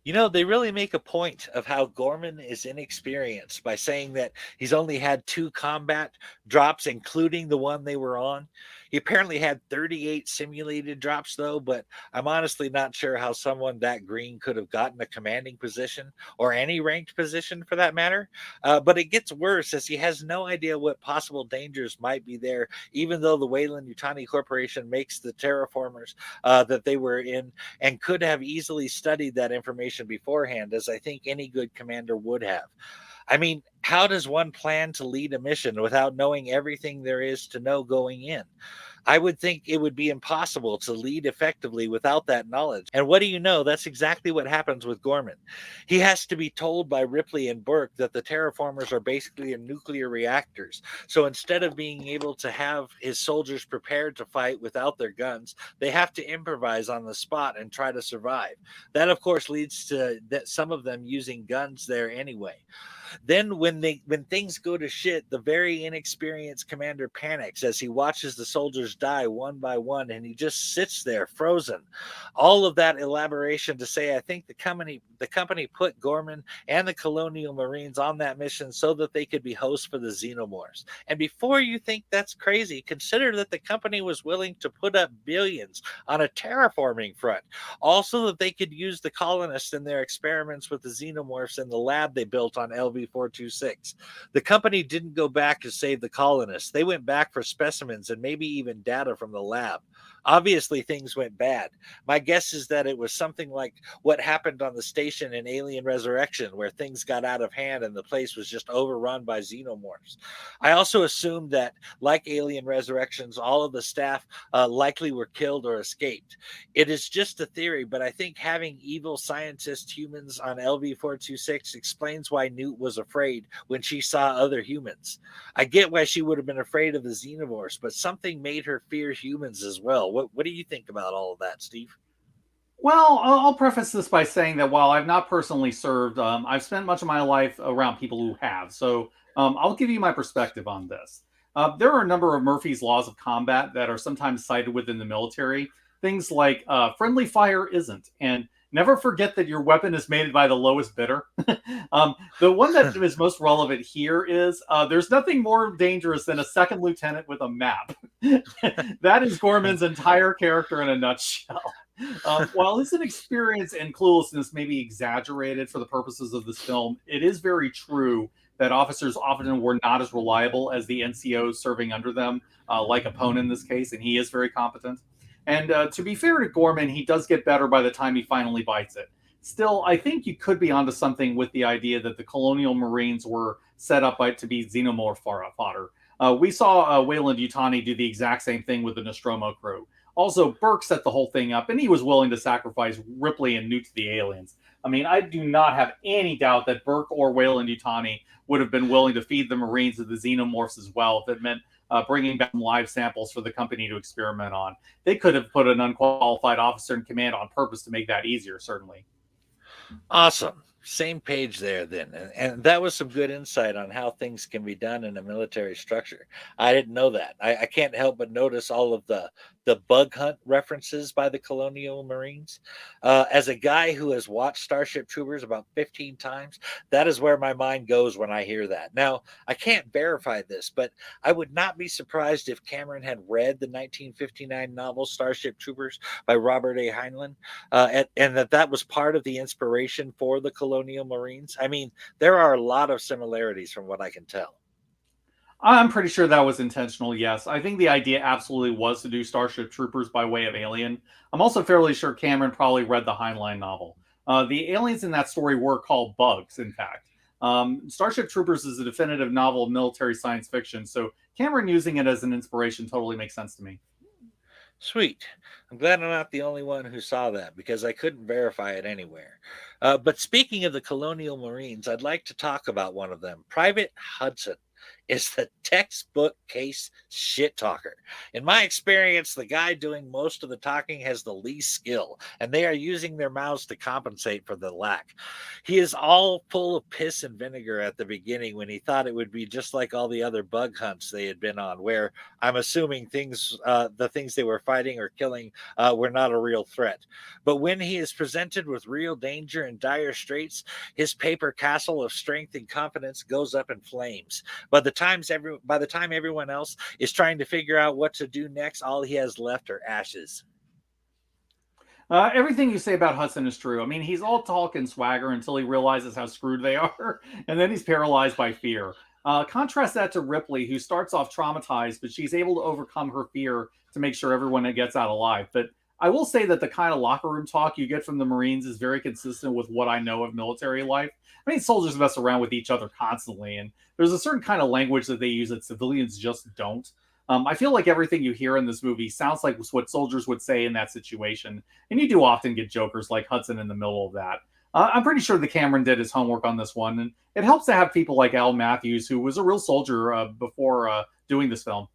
They really make a point of how Gorman is inexperienced by saying that he's only had two combat drops, including the one they were on. He apparently had 38 simulated drops, though, but I'm honestly not sure how someone that green could have gotten a commanding position or any ranked position for that matter. But it gets worse as he has no idea what possible dangers might be there, even though the Wayland Yutani Corporation makes the terraformers that they were in and could have easily studied that information beforehand, as I think any good commander would have. I mean, how does one plan to lead a mission without knowing everything there is to know going in? I would think it would be impossible to lead effectively without that knowledge. And what do you know? That's exactly what happens with Gorman. He has to be told by Ripley and Burke that the terraformers are basically nuclear reactors. So instead of being able to have his soldiers prepared to fight without their guns, they have to improvise on the spot and try to survive. That, of course, leads to that some of them using guns there anyway. Then when things go to shit, the very inexperienced commander panics as he watches the soldiers die one by one and he just sits there frozen. All of that elaboration to say I think the company put Gorman and the Colonial Marines on that mission so that they could be hosts for the Xenomorphs. And before you think that's crazy, consider that the company was willing to put up billions on a terraforming front, also that they could use the colonists in their experiments with the Xenomorphs in the lab they built on LV-426. The company didn't go back to save the colonists. They went back for specimens and maybe even data from the lab. Obviously, things went bad. My guess is that it was something like what happened on the station in Alien Resurrection, where things got out of hand and the place was just overrun by xenomorphs. I also assumed that, like Alien Resurrections, all of the staff likely were killed or escaped. It is just a theory, but I think having evil scientist humans on LV 426 explains why Newt was afraid when she saw other humans. I get why she would have been afraid of the xenomorphs, but something made her fear humans as well. What do you think about all of that, Steve? Well, I'll preface this by saying that while I've not personally served, I've spent much of my life around people who have. So I'll give you my perspective on this. There are a number of Murphy's laws of combat that are sometimes cited within the military. Things like friendly fire isn't, and never forget that your weapon is made by the lowest bidder. The one that is most relevant here is there's nothing more dangerous than a second lieutenant with a map. That is Gorman's entire character in a nutshell. While his inexperience and cluelessness may be exaggerated for the purposes of this film, it is very true that officers often were not as reliable as the NCOs serving under them, like Apone in this case, and he is very competent. And to be fair to Gorman, he does get better by the time he finally bites it. Still, I think you could be onto something with the idea that the Colonial Marines were set up to be xenomorph fodder. We saw Wayland Yutani do the exact same thing with the Nostromo crew. Also, Burke set the whole thing up, and he was willing to sacrifice Ripley and Newt to the aliens. I mean, I do not have any doubt that Burke or Wayland Yutani would have been willing to feed the Marines to the xenomorphs as well if it meant bringing back live samples for the company to experiment on. They could have put an unqualified officer in command on purpose to make that easier, certainly. Awesome. Same page there then. And that was some good insight on how things can be done in a military structure. I didn't know that. I can't help but notice all of the bug hunt references by the Colonial Marines. As a guy who has watched Starship Troopers about 15 times, that is where my mind goes when I hear that. Now, I can't verify this, but I would not be surprised if Cameron had read the 1959 novel Starship Troopers by Robert A. Heinlein, and that was part of the inspiration for the Colonial Marines. I mean, there are a lot of similarities from what I can tell. I'm pretty sure that was intentional, yes. I think the idea absolutely was to do Starship Troopers by way of Alien. I'm also fairly sure Cameron probably read the Heinlein novel. The aliens in that story were called bugs, in fact. Starship Troopers is a definitive novel of military science fiction, so Cameron using it as an inspiration totally makes sense to me. Sweet. I'm glad I'm not the only one who saw that because I couldn't verify it anywhere. But speaking of the Colonial Marines, I'd like to talk about one of them. Private Hudson is the textbook case shit talker. In my experience, the guy doing most of the talking has the least skill, and they are using their mouths to compensate for the lack. He is all full of piss and vinegar at the beginning when he thought it would be just like all the other bug hunts they had been on, where I'm assuming the things they were fighting or killing, were not a real threat. But when he is presented with real danger and dire straits, his paper castle of strength and confidence goes up in flames. By the time everyone else is trying to figure out what to do next, all he has left are ashes. Everything you say about Hudson is true. I mean, he's all talk and swagger until he realizes how screwed they are, and then he's paralyzed by fear. Contrast that to Ripley, who starts off traumatized, but she's able to overcome her fear to make sure everyone gets out alive. But I will say that the kind of locker room talk you get from the Marines is very consistent with what I know of military life. I mean, soldiers mess around with each other constantly, and there's a certain kind of language that they use that civilians just don't. I feel like everything you hear in this movie sounds like what soldiers would say in that situation, and you do often get jokers like Hudson in the middle of that. I'm pretty sure the Cameron did his homework on this one, and it helps to have people like Al Matthews, who was a real soldier before doing this film.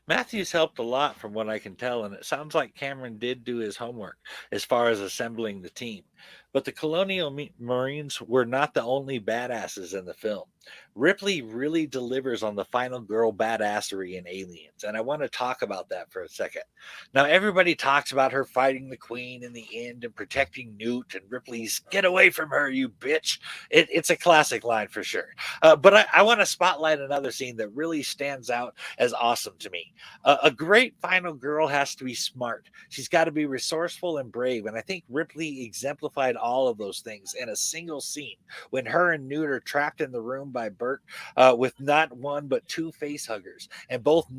Matthews helped a lot from what I can tell, and it sounds like Cameron did do his homework as far as assembling the team. But the Colonial Marines were not the only badasses in the film. Ripley really delivers on the final girl badassery in Aliens, and I want to talk about that for a second. Now, everybody talks about her fighting the Queen in the end and protecting Newt, and Ripley's "Get away from her, you bitch." It's a classic line for sure. But I want to spotlight another scene that really stands out as awesome to me. A great final girl has to be smart. She's got to be resourceful and brave. And I think Ripley exemplified all of those things in a single scene when her and Newt are trapped in the room by Burke with not one but two face huggers. And both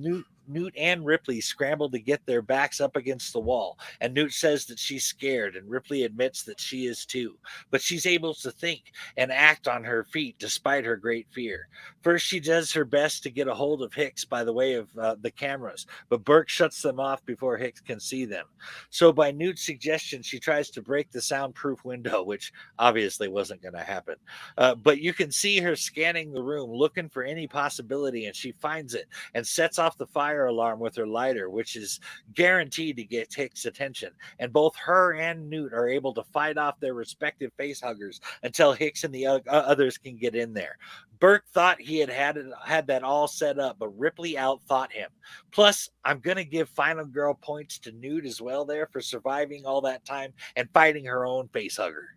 Newt and Ripley scramble to get their backs up against the wall, and Newt says that she's scared, and Ripley admits that she is too. But she's able to think and act on her feet despite her great fear. First, she does her best to get a hold of Hicks by the way of the cameras, but Burke shuts them off before Hicks can see them. So, by Newt's suggestion, she tries to break the soundproof window, which obviously wasn't going to happen. But you can see her scanning the room, looking for any possibility, and she finds it and sets off the fire alarm with her lighter, which is guaranteed to get Hicks' attention. And both her and Newt are able to fight off their respective face huggers until Hicks and the others can get in there. Burke thought he had that all set up, but Ripley outthought him. Plus, I'm going to give Final Girl points to Newt as well there for surviving all that time and fighting her own face hugger.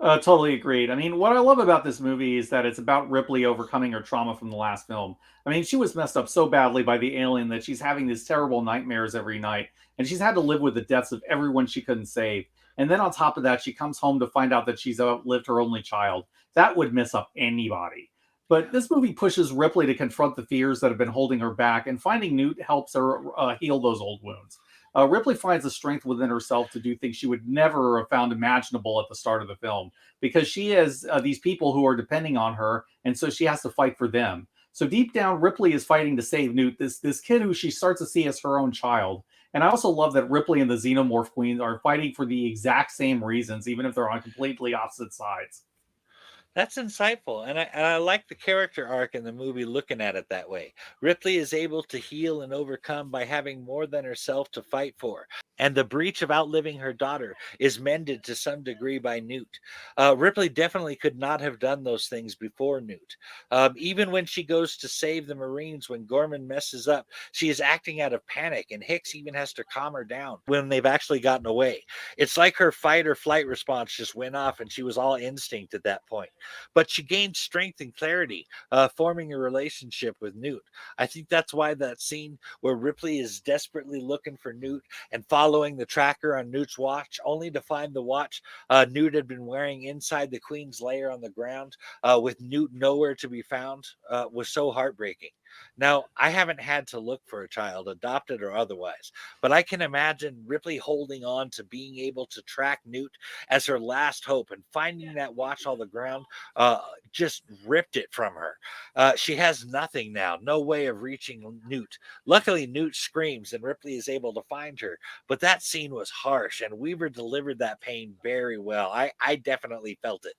Totally agreed. I mean, what I love about this movie is that it's about Ripley overcoming her trauma from the last film. I mean, she was messed up so badly by the alien that she's having these terrible nightmares every night, and she's had to live with the deaths of everyone she couldn't save. And then on top of that, she comes home to find out that she's outlived her only child. That would mess up anybody. But this movie pushes Ripley to confront the fears that have been holding her back, and finding Newt helps her heal those old wounds. Ripley finds the strength within herself to do things she would never have found imaginable at the start of the film because she has these people who are depending on her, and so she has to fight for them. So deep down, Ripley is fighting to save Newt, this kid who she starts to see as her own child. And I also love that Ripley and the Xenomorph Queen are fighting for the exact same reasons, even if they're on completely opposite sides. That's insightful, and I like the character arc in the movie looking at it that way. Ripley is able to heal and overcome by having more than herself to fight for, and the breach of outliving her daughter is mended to some degree by Newt. Ripley definitely could not have done those things before Newt. Even when she goes to save the Marines when Gorman messes up, she is acting out of panic, and Hicks even has to calm her down when they've actually gotten away. It's like her fight or flight response just went off, and she was all instinct at that point. But she gained strength and clarity, forming a relationship with Newt. I think that's why that scene where Ripley is desperately looking for Newt and following the tracker on Newt's watch, only to find the watch Newt had been wearing inside the Queen's lair on the ground, with Newt nowhere to be found, was so heartbreaking. Now, I haven't had to look for a child, adopted or otherwise, but I can imagine Ripley holding on to being able to track Newt as her last hope, and finding that watch on the ground uh, just ripped it from her. She has nothing now, no way of reaching Newt. Luckily, Newt screams and Ripley is able to find her, but that scene was harsh, and Weaver delivered that pain very well. I definitely felt it.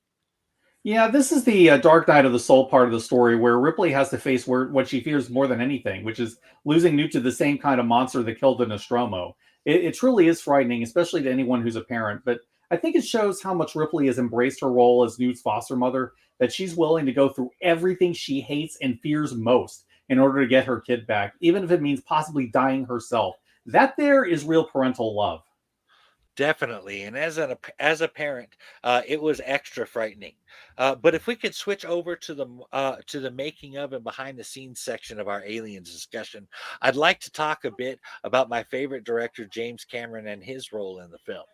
Yeah, this is the dark night of the soul part of the story where Ripley has to face what she fears more than anything, which is losing Newt to the same kind of monster that killed the Nostromo. It truly is frightening, especially to anyone who's a parent. But I think it shows how much Ripley has embraced her role as Newt's foster mother, that she's willing to go through everything she hates and fears most in order to get her kid back, even if it means possibly dying herself. That there is real parental love. Definitely, and as a parent, it was extra frightening. But if we could switch over to the making of and behind the scenes section of our aliens discussion, I'd like to talk a bit about my favorite director, James Cameron, and his role in the film.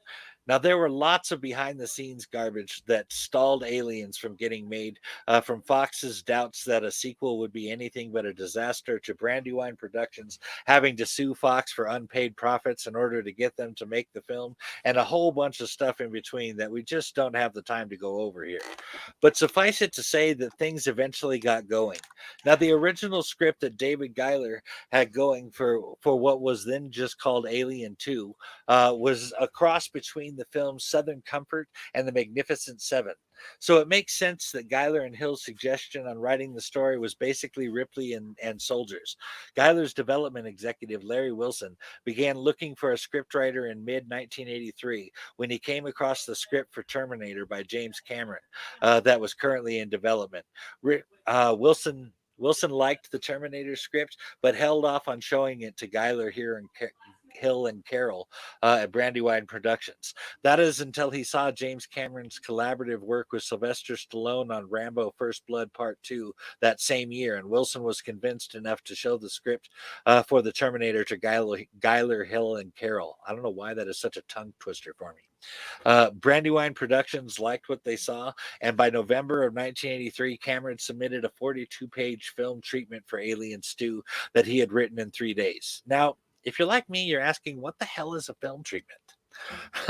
Now, there were lots of behind the scenes garbage that stalled Aliens from getting made, from Fox's doubts that a sequel would be anything but a disaster to Brandywine Productions having to sue Fox for unpaid profits in order to get them to make the film, and a whole bunch of stuff in between that we just don't have the time to go over here. But suffice it to say that things eventually got going. Now, the original script that David Giler had going for what was then just called Alien 2 was a cross between the film's Southern Comfort and the Magnificent Seven. So it makes sense that Giler and Hill's suggestion on writing the story was basically Ripley and soldiers. Giler's development executive, Larry Wilson, began looking for a scriptwriter in mid 1983 when he came across the script for Terminator by James Cameron, that was currently in development. Wilson liked the Terminator script, but held off on showing it to Giler here in Hill and Carroll at Brandywine Productions. That is until he saw James Cameron's collaborative work with Sylvester Stallone on Rambo First Blood Part 2 that same year, and Wilson was convinced enough to show the script for the Terminator to Giler, Hill, and Carroll. I don't know why that is such a tongue twister for me. Brandywine Productions liked what they saw, and by November of 1983, Cameron submitted a 42-page film treatment for Aliens 2 that he had written in 3 days. Now, if you're like me, you're asking, what the hell is a film treatment?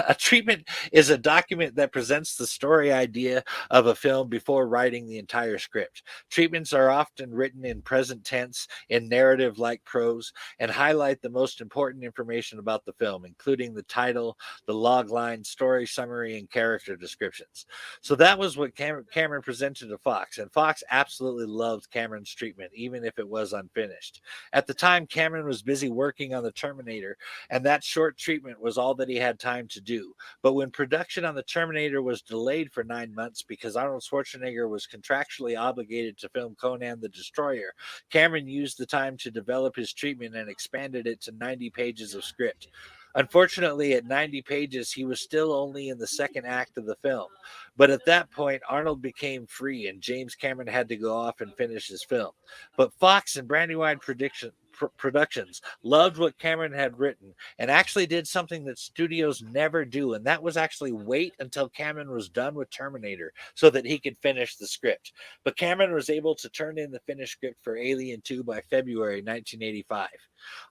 A treatment is a document that presents the story idea of a film before writing the entire script. Treatments are often written in present tense, in narrative like prose, and highlight the most important information about the film, including the title, the log line, story summary, and character descriptions. So that was what Cameron presented to Fox, and Fox absolutely loved Cameron's treatment, even if it was unfinished. At the time, Cameron was busy working on the Terminator, and that short treatment was all that he had time to do. But when production on the Terminator was delayed for 9 months because Arnold Schwarzenegger was contractually obligated to film Conan the Destroyer, Cameron used the time to develop his treatment and expanded it to 90 pages of script. Unfortunately, at 90 pages, he was still only in the second act of the film. But at that point, Arnold became free and James Cameron had to go off and finish his film. But Fox and Brandywine Productions loved what Cameron had written and actually did something that studios never do, and that was actually wait until Cameron was done with Terminator so that he could finish the script. But Cameron was able to turn in the finished script for Alien 2 by February 1985.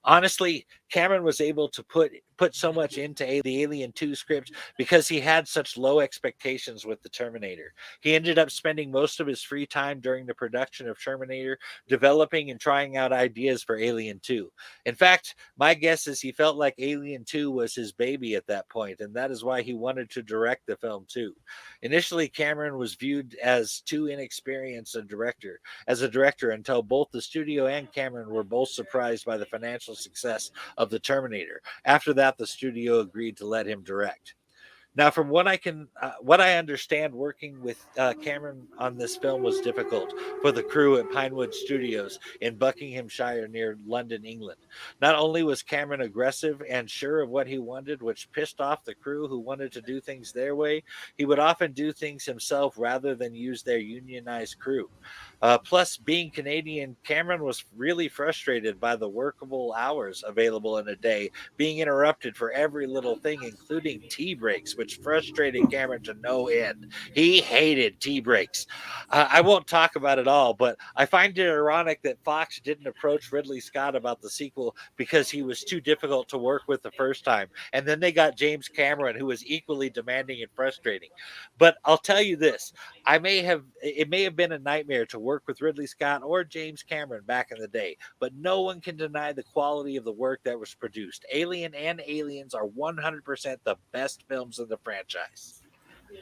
Honestly, Cameron was able to put so much into the Alien 2 script because he had such low expectations with the Terminator. He ended up spending most of his free time during the production of Terminator developing and trying out ideas for Alien 2. In fact, my guess is he felt like Alien 2 was his baby at that point, and that is why he wanted to direct the film too. Initially, Cameron was viewed as too inexperienced as a director until both the studio and Cameron were both surprised by the financial success of the Terminator. After that, the studio agreed to let him direct. Now, from what I understand, working with Cameron on this film was difficult for the crew at Pinewood Studios in Buckinghamshire near London, England. Not only was Cameron aggressive and sure of what he wanted, which pissed off the crew who wanted to do things their way, he would often do things himself rather than use their unionized crew. Plus, being Canadian, Cameron was really frustrated by the workable hours available in a day being interrupted for every little thing, including tea breaks, which frustrated Cameron to no end. He hated tea breaks. I won't talk about it all, but I find it ironic that Fox didn't approach Ridley Scott about the sequel because he was too difficult to work with the first time. And then they got James Cameron, who was equally demanding and frustrating. But I'll tell you this, it may have been a nightmare to work with Ridley Scott or James Cameron back in the day, but no one can deny the quality of the work that was produced. Alien and Aliens are 100% the best films of the franchise.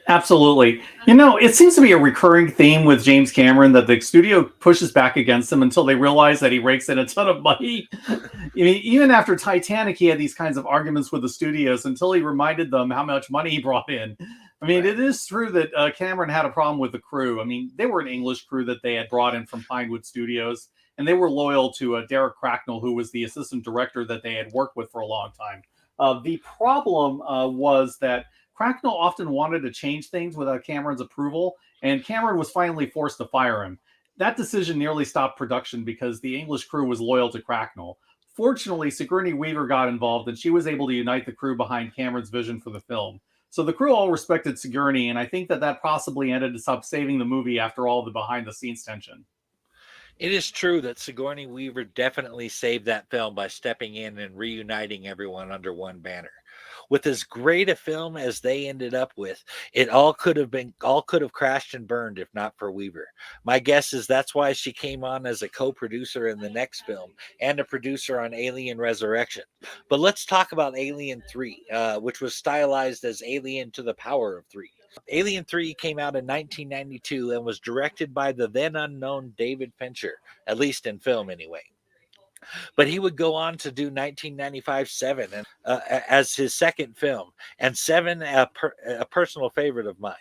Absolutely. You know, it seems to be a recurring theme with James Cameron that the studio pushes back against him until they realize that he rakes in a ton of money. I mean, even after Titanic, he had these kinds of arguments with the studios until he reminded them how much money he brought in. I mean, Right. it is true that Cameron had a problem with the crew. I mean, they were an English crew that they had brought in from Pinewood Studios, and they were loyal to Derek Cracknell, who was the assistant director that they had worked with for a long time. The problem was that Cracknell often wanted to change things without Cameron's approval, and Cameron was finally forced to fire him. That decision nearly stopped production because the English crew was loyal to Cracknell. Fortunately, Sigourney Weaver got involved and she was able to unite the crew behind Cameron's vision for the film. So the crew all respected Sigourney, and I think that that possibly ended up saving the movie after all the behind the scenes tension. It is true that Sigourney Weaver definitely saved that film by stepping in and reuniting everyone under one banner. With as great a film as they ended up with, all could have crashed and burned if not for Weaver. My guess is that's why she came on as a co-producer in the next film and a producer on Alien Resurrection. But let's talk about Alien 3, which was stylized as Alien to the Power of 3. Alien 3 came out in 1992 and was directed by the then unknown David Fincher, at least in film anyway. But he would go on to do 1995 Seven as his second film, and Seven, a personal favorite of mine.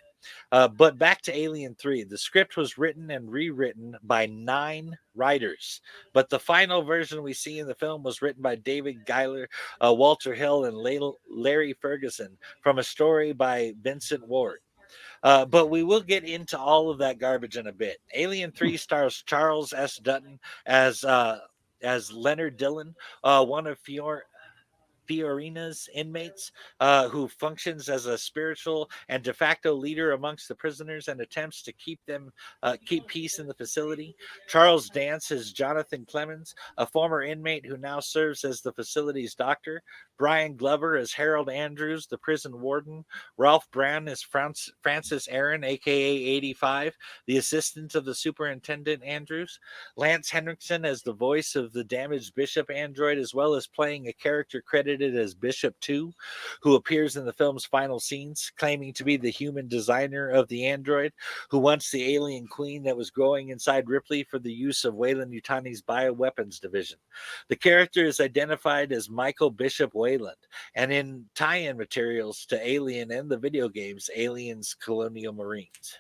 But back to Alien 3. The script was written and rewritten by 9 writers, but the final version we see in the film was written by David Giler, Walter Hill, and Larry Ferguson from a story by Vincent Ward. But we will get into all of that garbage in a bit. Alien 3 stars Charles S. Dutton as Leonard Dillon, one of Fiorina's inmates, who functions as a spiritual and de facto leader amongst the prisoners and attempts to keep peace in the facility. Charles Dance is Jonathan Clemens, a former inmate who now serves as the facility's doctor. Brian Glover as Harold Andrews, the prison warden. Ralph Brown is Francis Aaron, aka 85, the assistant of the superintendent Andrews. Lance Henriksen as the voice of the damaged Bishop android, as well as playing a character credited as Bishop 2, who appears in the film's final scenes, claiming to be the human designer of the android, who wants the alien queen that was growing inside Ripley for the use of Weyland Yutani's bioweapons division. The character is identified as Michael Bishop Weyland, and in tie-in materials to Alien and the video games Aliens Colonial Marines.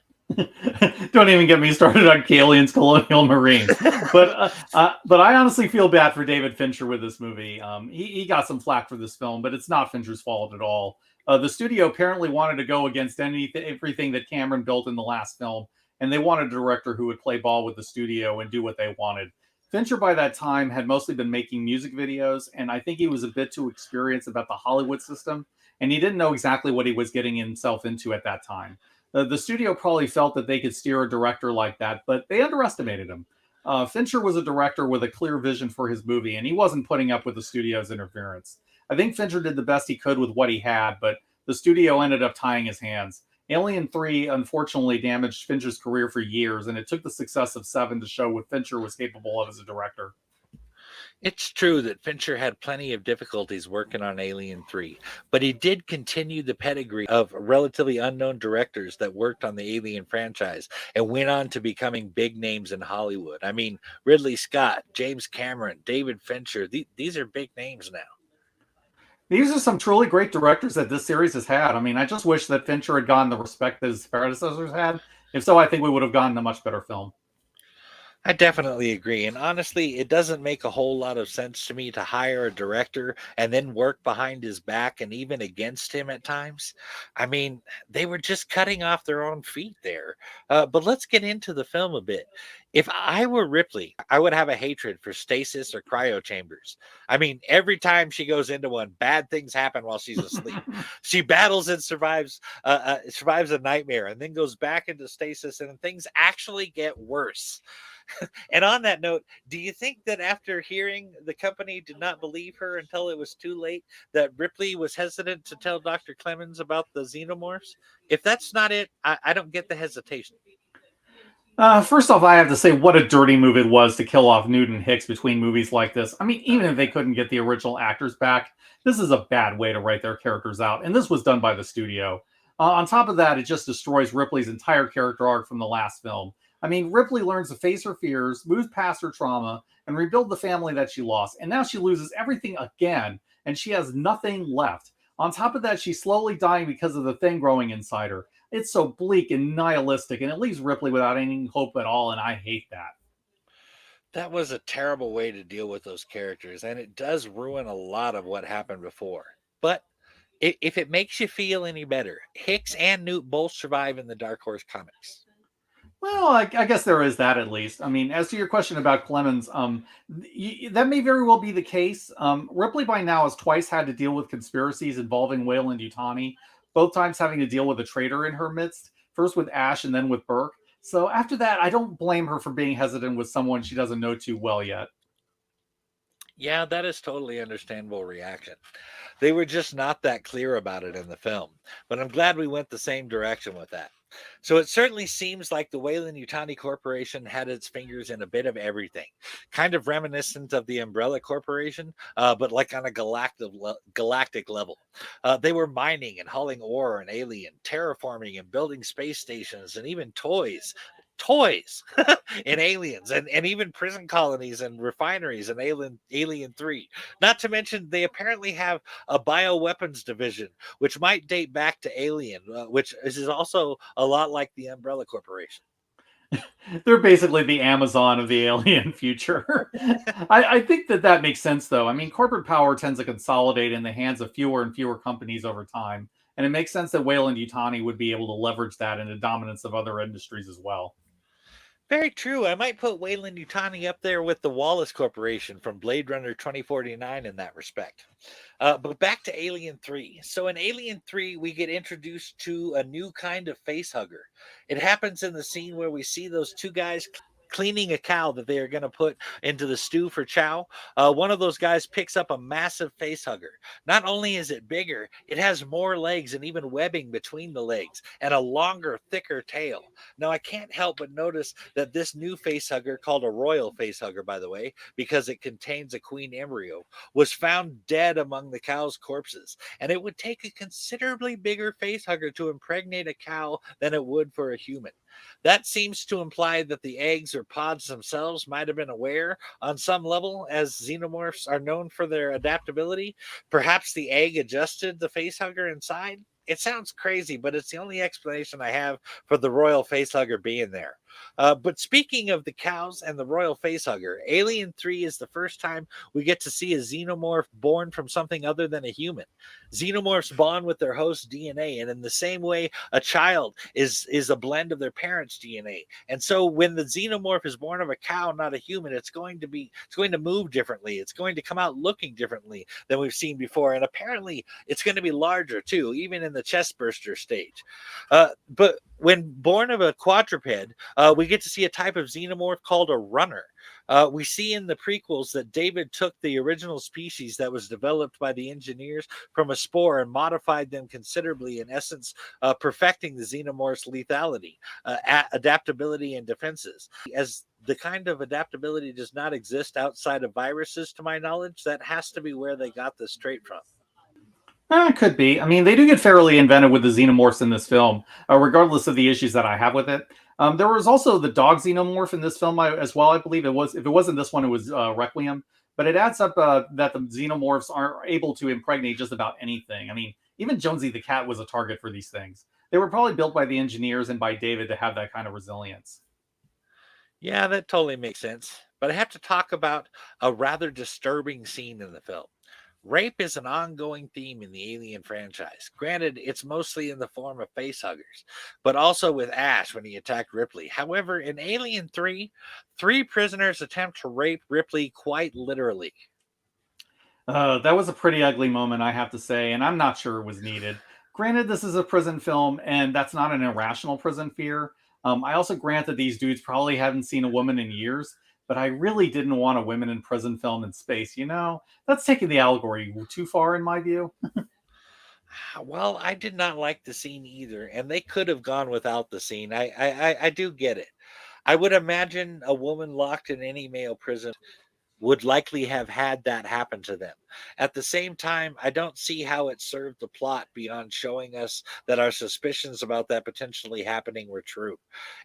Don't even get me started on Aliens Colonial Marines. But I honestly feel bad for David Fincher with this movie. He got some flack for this film, but it's not Fincher's fault at all. The studio apparently wanted to go against everything that Cameron built in the last film, and they wanted a director who would play ball with the studio and do what they wanted. Fincher, by that time, had mostly been making music videos, and I think he was a bit too experienced about the Hollywood system, and he didn't know exactly what he was getting himself into at that time. The studio probably felt that they could steer a director like that, but they underestimated him. Fincher was a director with a clear vision for his movie, and he wasn't putting up with the studio's interference. I think Fincher did the best he could with what he had, but the studio ended up tying his hands. Alien 3 unfortunately damaged Fincher's career for years, and it took the success of 7 to show what Fincher was capable of as a director. It's true that Fincher had plenty of difficulties working on Alien 3, but he did continue the pedigree of relatively unknown directors that worked on the Alien franchise and went on to becoming big names in Hollywood. I mean, Ridley Scott, James Cameron, David Fincher, these are big names now. These are some truly great directors that this series has had. I mean, I just wish that Fincher had gotten the respect that his predecessors had. If so, I think we would have gotten a much better film. I definitely agree. And honestly, it doesn't make a whole lot of sense to me to hire a director and then work behind his back and even against him at times. I mean, they were just cutting off their own feet there. But let's get into the film a bit. If I were Ripley, I would have a hatred for stasis or cryo chambers. I mean, every time she goes into one, bad things happen while she's asleep. She battles and survives a nightmare, and then goes back into stasis, and things actually get worse. And on that note, do you think that after hearing the company did not believe her until it was too late, that Ripley was hesitant to tell Dr. Clemens about the xenomorphs? If that's not it, I don't get the hesitation. First off, I have to say what a dirty move it was to kill off Newton Hicks between movies like this. I mean, even if they couldn't get the original actors back, this is a bad way to write their characters out, and this was done by the studio. On top of that, it just destroys Ripley's entire character arc from the last film. I mean, Ripley learns to face her fears, moves past her trauma, and rebuild the family that she lost. And now she loses everything again, and she has nothing left. On top of that, she's slowly dying because of the thing growing inside her. It's so bleak and nihilistic, and it leaves Ripley without any hope at all, and I hate that. That was a terrible way to deal with those characters, and it does ruin a lot of what happened before. But if it makes you feel any better, Hicks and Newt both survive in the Dark Horse comics. Well, I guess there is that at least. I mean, as to your question about Clemens, that may very well be the case. Ripley by now has twice had to deal with conspiracies involving Weyland Yutani, both times having to deal with a traitor in her midst, first with Ash and then with Burke. So after that, I don't blame her for being hesitant with someone she doesn't know too well yet. Yeah, that is totally understandable reaction. They were just not that clear about it in the film, but I'm glad we went the same direction with that. So it certainly seems like the Weyland Yutani Corporation had its fingers in a bit of everything, kind of reminiscent of the Umbrella Corporation, but like on a galactic level. They were mining and hauling ore and alien, terraforming and building space stations and even toys and aliens and even prison colonies and refineries and alien 3, not to mention they apparently have a bioweapons division which might date back to Alien, which is also a lot like the Umbrella Corporation. They're basically the Amazon of the alien future. I think that makes sense, though. I mean, corporate power tends to consolidate in the hands of fewer and fewer companies over time. And it makes sense that Weyland Yutani would be able to leverage that into dominance of other industries as well. Very true. I might put Wayland Yutani up there with the Wallace Corporation from Blade Runner 2049 in that respect. But back to Alien 3. So in Alien 3, we get introduced to a new kind of face hugger. It happens in the scene where we see those two guys cleaning a cow that they are going to put into the stew for chow. One of those guys picks up a massive face hugger. Not only is it bigger, it has more legs and even webbing between the legs and a longer, thicker tail. Now, I can't help but notice that this new face hugger, called a royal face hugger, by the way, because it contains a queen embryo, was found dead among the cow's corpses. And it would take a considerably bigger face hugger to impregnate a cow than it would for a human. That seems to imply that the eggs or pods themselves might have been aware on some level, as xenomorphs are known for their adaptability. Perhaps the egg adjusted the face hugger inside. It sounds crazy, but it's the only explanation I have for the royal facehugger being there. But speaking of the cows and the royal facehugger, Alien 3 is the first time we get to see a xenomorph born from something other than a human. Xenomorphs bond with their host DNA, and in the same way, a child is a blend of their parents' DNA. And so when the xenomorph is born of a cow, not a human, it's going to move differently. It's going to come out looking differently than we've seen before. And apparently it's going to be larger too, even in the chest burster stage. But when born of a quadruped, we get to see a type of xenomorph called a runner. We see in the prequels that David took the original species that was developed by the engineers from a spore and modified them considerably, in essence, perfecting the xenomorph's lethality, adaptability, and defenses. As the kind of adaptability does not exist outside of viruses, to my knowledge, that has to be where they got this trait from. It could be. I mean, they do get fairly inventive with the xenomorphs in this film, regardless of the issues that I have with it. There was also the dog xenomorph in this film as well. I believe it was. If it wasn't this one, it was Requiem. But it adds up that the xenomorphs are able to impregnate just about anything. I mean, even Jonesy the cat was a target for these things. They were probably built by the engineers and by David to have that kind of resilience. Yeah, that totally makes sense. But I have to talk about a rather disturbing scene in the film. Rape is an ongoing theme in the Alien franchise. Granted, it's mostly in the form of facehuggers, but also with Ash when he attacked Ripley. However, in Alien 3, three prisoners attempt to rape Ripley quite literally. That was a pretty ugly moment, I have to say, and I'm not sure it was needed. Granted, this is a prison film, and that's not an irrational prison fear. I also grant that these dudes probably haven't seen a woman in years, but I really didn't want a women in prison film in space. That's taking the allegory too far, in my view. Well, I did not like the scene either, and they could have gone without the scene. I do get it. I would imagine a woman locked in any male prison would likely have had that happen to them. At the same time, I don't see how it served the plot beyond showing us that our suspicions about that potentially happening were true.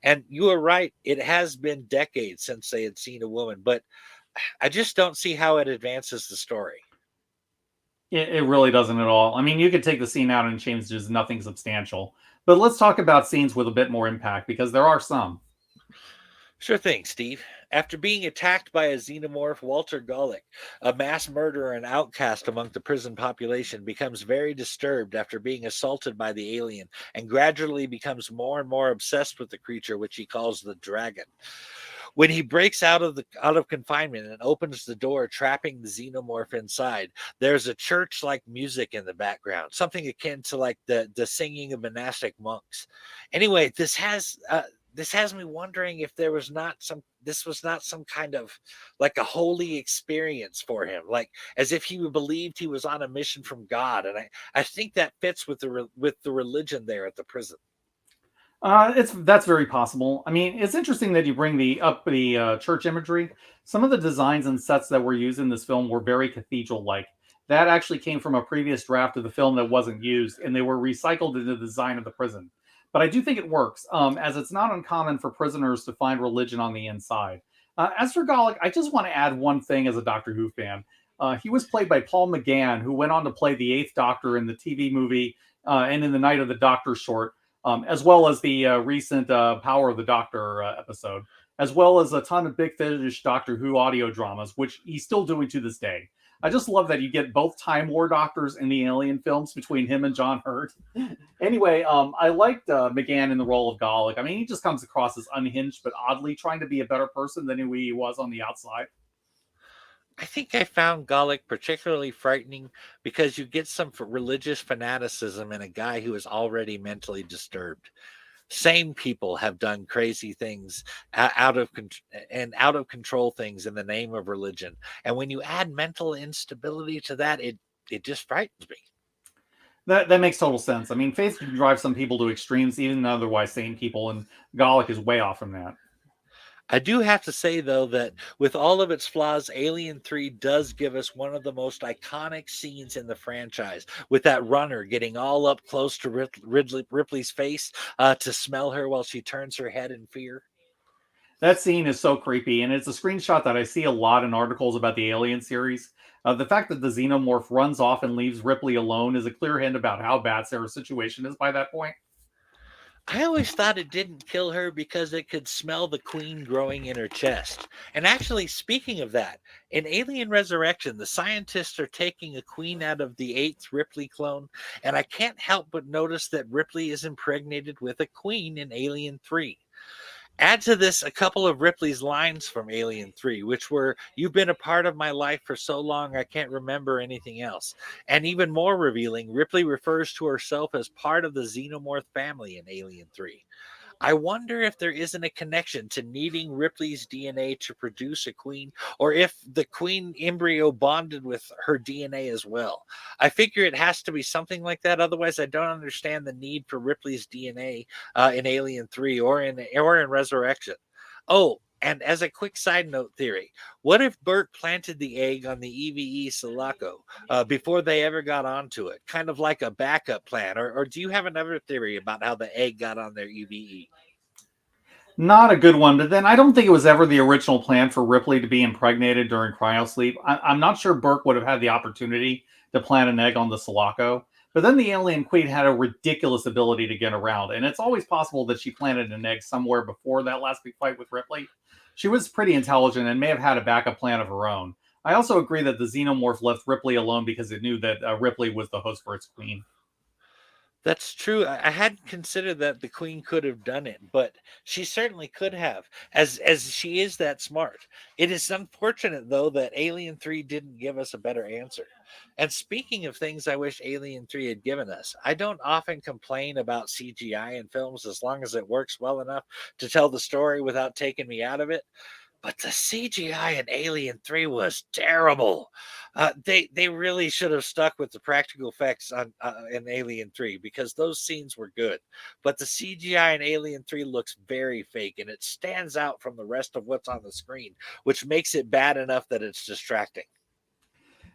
And you are right, it has been decades since they had seen a woman, but I just don't see how it advances the story. It really doesn't at all. I mean, you could take the scene out and change just nothing substantial. But let's talk about scenes with a bit more impact because there are some. Sure thing, Steve. After being attacked by a xenomorph, Walter Golick, a mass murderer and outcast among the prison population, becomes very disturbed after being assaulted by the alien and gradually becomes more and more obsessed with the creature, which he calls the dragon. When he breaks out of confinement and opens the door, trapping the xenomorph inside, there's a church-like music in the background, something akin to like the singing of monastic monks. Anyway, this has me wondering if there was not some this was not some kind of like a holy experience for him, like as if he believed he was on a mission from God. And I think that fits with with the religion there at the prison. It's That's very possible. I mean, it's interesting that you bring the church imagery. Some of the designs and sets that were used in this film were very cathedral-like. That actually came from a previous draft of the film that wasn't used, and they were recycled into the design of the prison. But I do think it works, as it's not uncommon for prisoners to find religion on the inside. As for Golic, I just want to add one thing as a Doctor Who fan. He was played by Paul McGann, who went on to play the Eighth Doctor in the TV movie and in the Night of the Doctor short, as well as the recent Power of the Doctor episode, as well as a ton of Big Finish Doctor Who audio dramas, which he's still doing to this day. I just love that you get both Time War doctors in the Alien films between him and John Hurt. Anyway, I liked McGann in the role of Gallic. I mean, he just comes across as unhinged, but oddly trying to be a better person than who he was on the outside. I think I found Gallic particularly frightening because you get some religious fanaticism in a guy who is already mentally disturbed. Same people have done crazy things out of control things in the name of religion. And when you add mental instability to that, it just frightens me. That makes total sense. I mean, faith can drive some people to extremes, even otherwise sane people, and Gallic is way off from that. I do have to say though that with all of its flaws, Alien 3 does give us one of the most iconic scenes in the franchise with that runner getting all up close to Ripley's face to smell her while she turns her head in fear. That scene is so creepy, and it's a screenshot that I see a lot in articles about the Alien series. The fact that the xenomorph runs off and leaves Ripley alone is a clear hint about how bad Sarah's situation is by that point. I always thought it didn't kill her because it could smell the queen growing in her chest. And actually, speaking of that, in Alien Resurrection, the scientists are taking a queen out of the eighth Ripley clone, and I can't help but notice that Ripley is impregnated with a queen in Alien 3. Add to this a couple of Ripley's lines from Alien 3, which were, "You've been a part of my life for so long, I can't remember anything else." And even more revealing, Ripley refers to herself as part of the xenomorph family in Alien 3. I wonder if there isn't a connection to needing Ripley's DNA to produce a queen, or if the queen embryo bonded with her DNA as well. I figure it has to be something like that. Otherwise, I don't understand the need for Ripley's DNA in Alien 3 or in Resurrection. Oh, and as a quick side note theory, what if Burke planted the egg on the EVE Sulaco before they ever got onto it, kind of like a backup plan? Or do you have another theory about how the egg got on their EVE? Not a good one, but then I don't think it was ever the original plan for Ripley to be impregnated during cryosleep. I'm not sure Burke would have had the opportunity to plant an egg on the Sulaco. But then the alien queen had a ridiculous ability to get around, and it's always possible that she planted an egg somewhere before that last big fight with Ripley. She was pretty intelligent and may have had a backup plan of her own. I also agree that the xenomorph left Ripley alone because it knew that Ripley was the host for its queen. That's true. I hadn't considered that the queen could have done it, but she certainly could have, as she is that smart. It is unfortunate though that Alien 3 didn't give us a better answer. And speaking of things I wish Alien 3 had given us, I don't often complain about CGI in films as long as it works well enough to tell the story without taking me out of it. But the CGI in Alien 3 was terrible. They really should have stuck with the practical effects on in Alien 3 because those scenes were good. But the CGI in Alien 3 looks very fake and it stands out from the rest of what's on the screen, which makes it bad enough that it's distracting.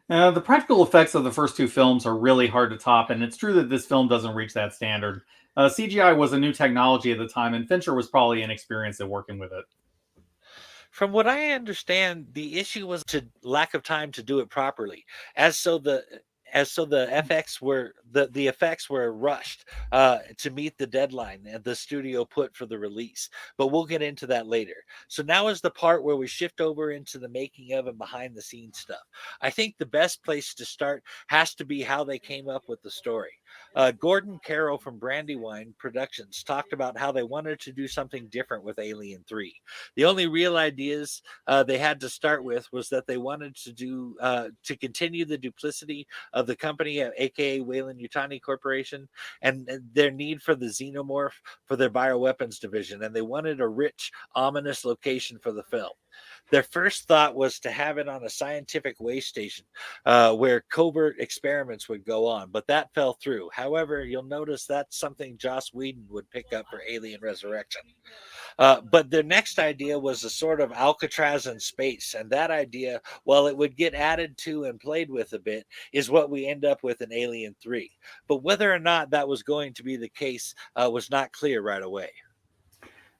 The practical effects of the first two films are really hard to top, and it's true that this film doesn't reach that standard. CGI was a new technology at the time, and Fincher was probably inexperienced at working with it. From what I understand, the issue was to lack of time to do it properly. As so the the effects were rushed to meet the deadline that the studio put for the release. But we'll get into that later. So now is the part where we shift over into the making of and behind the scenes stuff. I think the best place to start has to be how they came up with the story. Gordon Carroll from Brandywine Productions talked about how they wanted to do something different with Alien 3. The only real ideas they had to start with was that they wanted to continue the duplicity of the company, aka Wayland Yutani Corporation, and their need for the xenomorph for their bioweapons division, and they wanted a rich, ominous location for the film. Their first thought was to have it on a scientific way station where covert experiments would go on, but that fell through. However, you'll notice that's something Joss Whedon would pick up for Alien Resurrection. But their next idea was a sort of Alcatraz in space. And that idea, while it would get added to and played with a bit, is what we end up with in Alien 3. But whether or not that was going to be the case was not clear right away.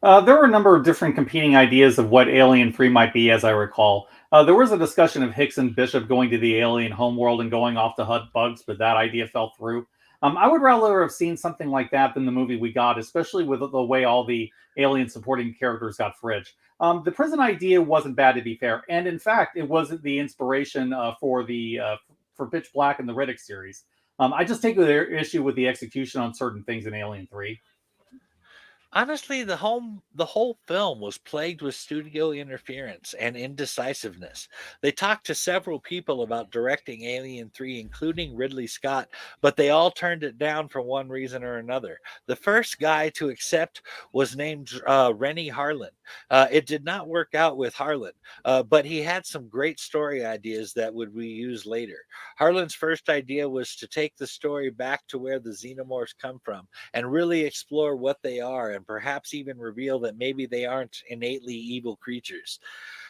There were a number of different competing ideas of what Alien 3 might be, as I recall. There was a discussion of Hicks and Bishop going to the alien homeworld and going off to hunt bugs, but that idea fell through. I would rather have seen something like that than the movie we got, especially with the way all the alien supporting characters got fridge. The prison idea wasn't bad, to be fair, and in fact, it wasn't the inspiration for Pitch Black and the Riddick series. I just take their issue with the execution on certain things in Alien Three. Honestly, the whole film was plagued with studio interference and indecisiveness. They talked to several people about directing Alien 3, including Ridley Scott, but they all turned it down for one reason or another. The first guy to accept was named Rennie Harlan. It did not work out with Harlan, but he had some great story ideas that would be used later. Harlan's first idea was to take the story back to where the xenomorphs come from and really explore what they are and perhaps even reveal that maybe they aren't innately evil creatures.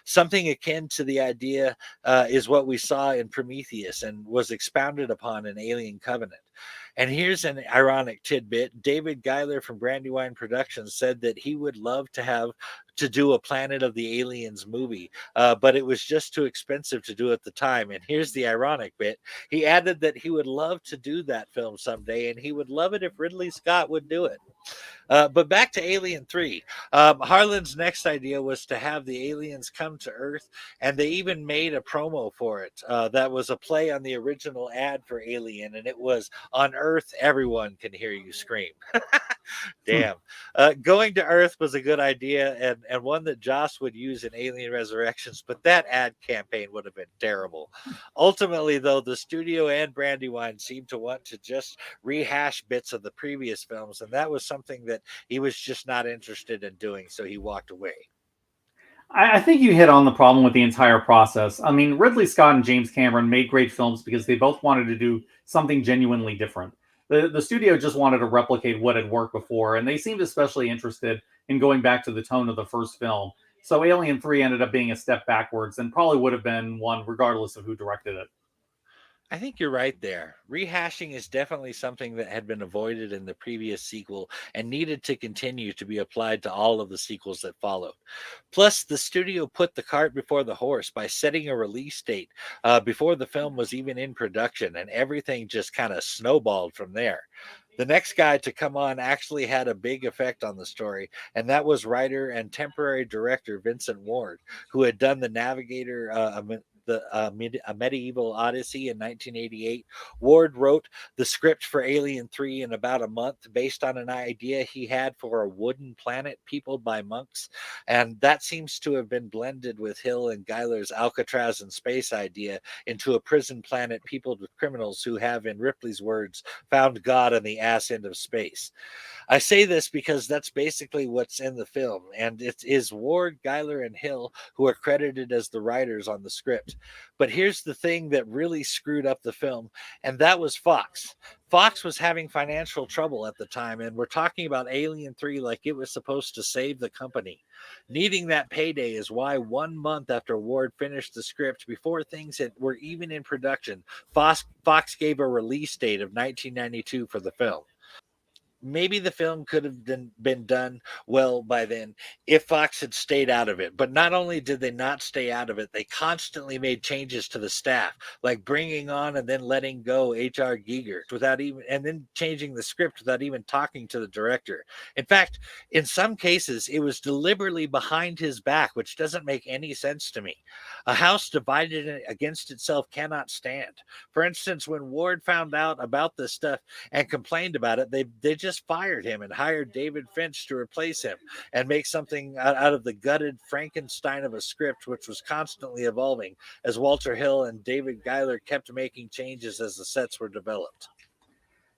Something akin to the idea is what we saw in Prometheus and was expounded upon in Alien Covenant. And here's an ironic tidbit. David Geiler from Brandywine Productions said that he would love to have to do a Planet of the Aliens movie, but it was just too expensive to do at the time. And here's the ironic bit. He added that he would love to do that film someday, and he would love it if Ridley Scott would do it. But back to Alien 3. Harlan's next idea was to have the aliens come to Earth, and they even made a promo for it that was a play on the original ad for Alien, and it was on Earth, everyone can hear you scream. Hmm. Damn. Going to Earth was a good idea and one that Joss would use in Alien Resurrections, but that ad campaign would have been terrible. Ultimately, though, the studio and Brandywine seemed to want to just rehash bits of the previous films, and that was something that he was just not interested in doing, so he walked away. I think you hit on the problem with the entire process. I mean, Ridley Scott and James Cameron made great films because they both wanted to do something genuinely different. The studio just wanted to replicate what had worked before, and they seemed especially interested in going back to the tone of the first film. So Alien 3 ended up being a step backwards and probably would have been one regardless of who directed it. I think you're right there. Rehashing is definitely something that had been avoided in the previous sequel and needed to continue to be applied to all of the sequels that followed. Plus, the studio put the cart before the horse by setting a release date before the film was even in production, and everything just kind of snowballed from there. The next guy to come on actually had a big effect on the story, and that was writer and temporary director Vincent Ward, who had done The Navigator, a medieval odyssey in 1988. Ward wrote the script for Alien 3 in about a month based on an idea he had for a wooden planet peopled by monks. And that seems to have been blended with Hill and Geiler's Alcatraz in space idea into a prison planet peopled with criminals who have, in Ripley's words, found God on the ass end of space. I say this because that's basically what's in the film, and it is Ward, Geiler, and Hill who are credited as the writers on the script. But here's the thing that really screwed up the film, and that was Fox. Fox was having financial trouble at the time, and we're talking about Alien 3 like it was supposed to save the company. Needing that payday is why 1 month after Ward finished the script, before things were even in production, Fox gave a release date of 1992 for the film. Maybe the film could have been done well by then if Fox had stayed out of it. But not only did they not stay out of it, they constantly made changes to the staff, like bringing on and then letting go H.R. Giger without even, and then changing the script without even talking to the director. In fact, in some cases, it was deliberately behind his back, which doesn't make any sense to me. A house divided against itself cannot stand. For instance, when Ward found out about this stuff and complained about it, they just fired him and hired David Finch to replace him and make something out of the gutted Frankenstein of a script, which was constantly evolving as Walter Hill and David Geiler kept making changes as the sets were developed.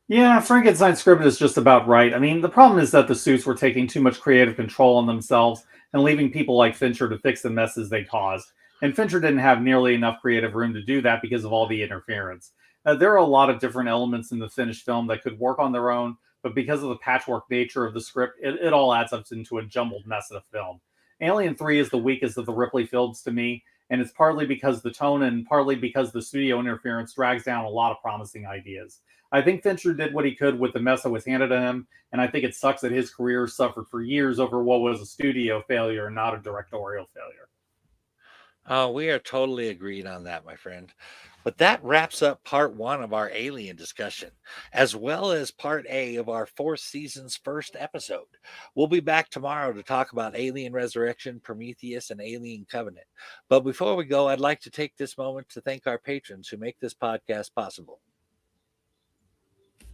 Yeah, Frankenstein's script is just about right. I mean, the problem is that the suits were taking too much creative control on themselves and leaving people like Fincher to fix the messes they caused. And Fincher didn't have nearly enough creative room to do that because of all the interference. There are a lot of different elements in the finished film that could work on their own, but because of the patchwork nature of the script, it all adds up into a jumbled mess of a film. Alien 3 is the weakest of the Ripley films to me, and it's partly because the tone and partly because the studio interference drags down a lot of promising ideas. I think Fincher did what he could with the mess that was handed to him, and I think it sucks that his career suffered for years over what was a studio failure and not a directorial failure. Oh, we are totally agreed on that, my friend. But that wraps up part one of our alien discussion, as well as part A of our fourth season's first episode. We'll be back tomorrow to talk about Alien Resurrection, Prometheus, and Alien Covenant. But before we go, I'd like to take this moment to thank our patrons who make this podcast possible.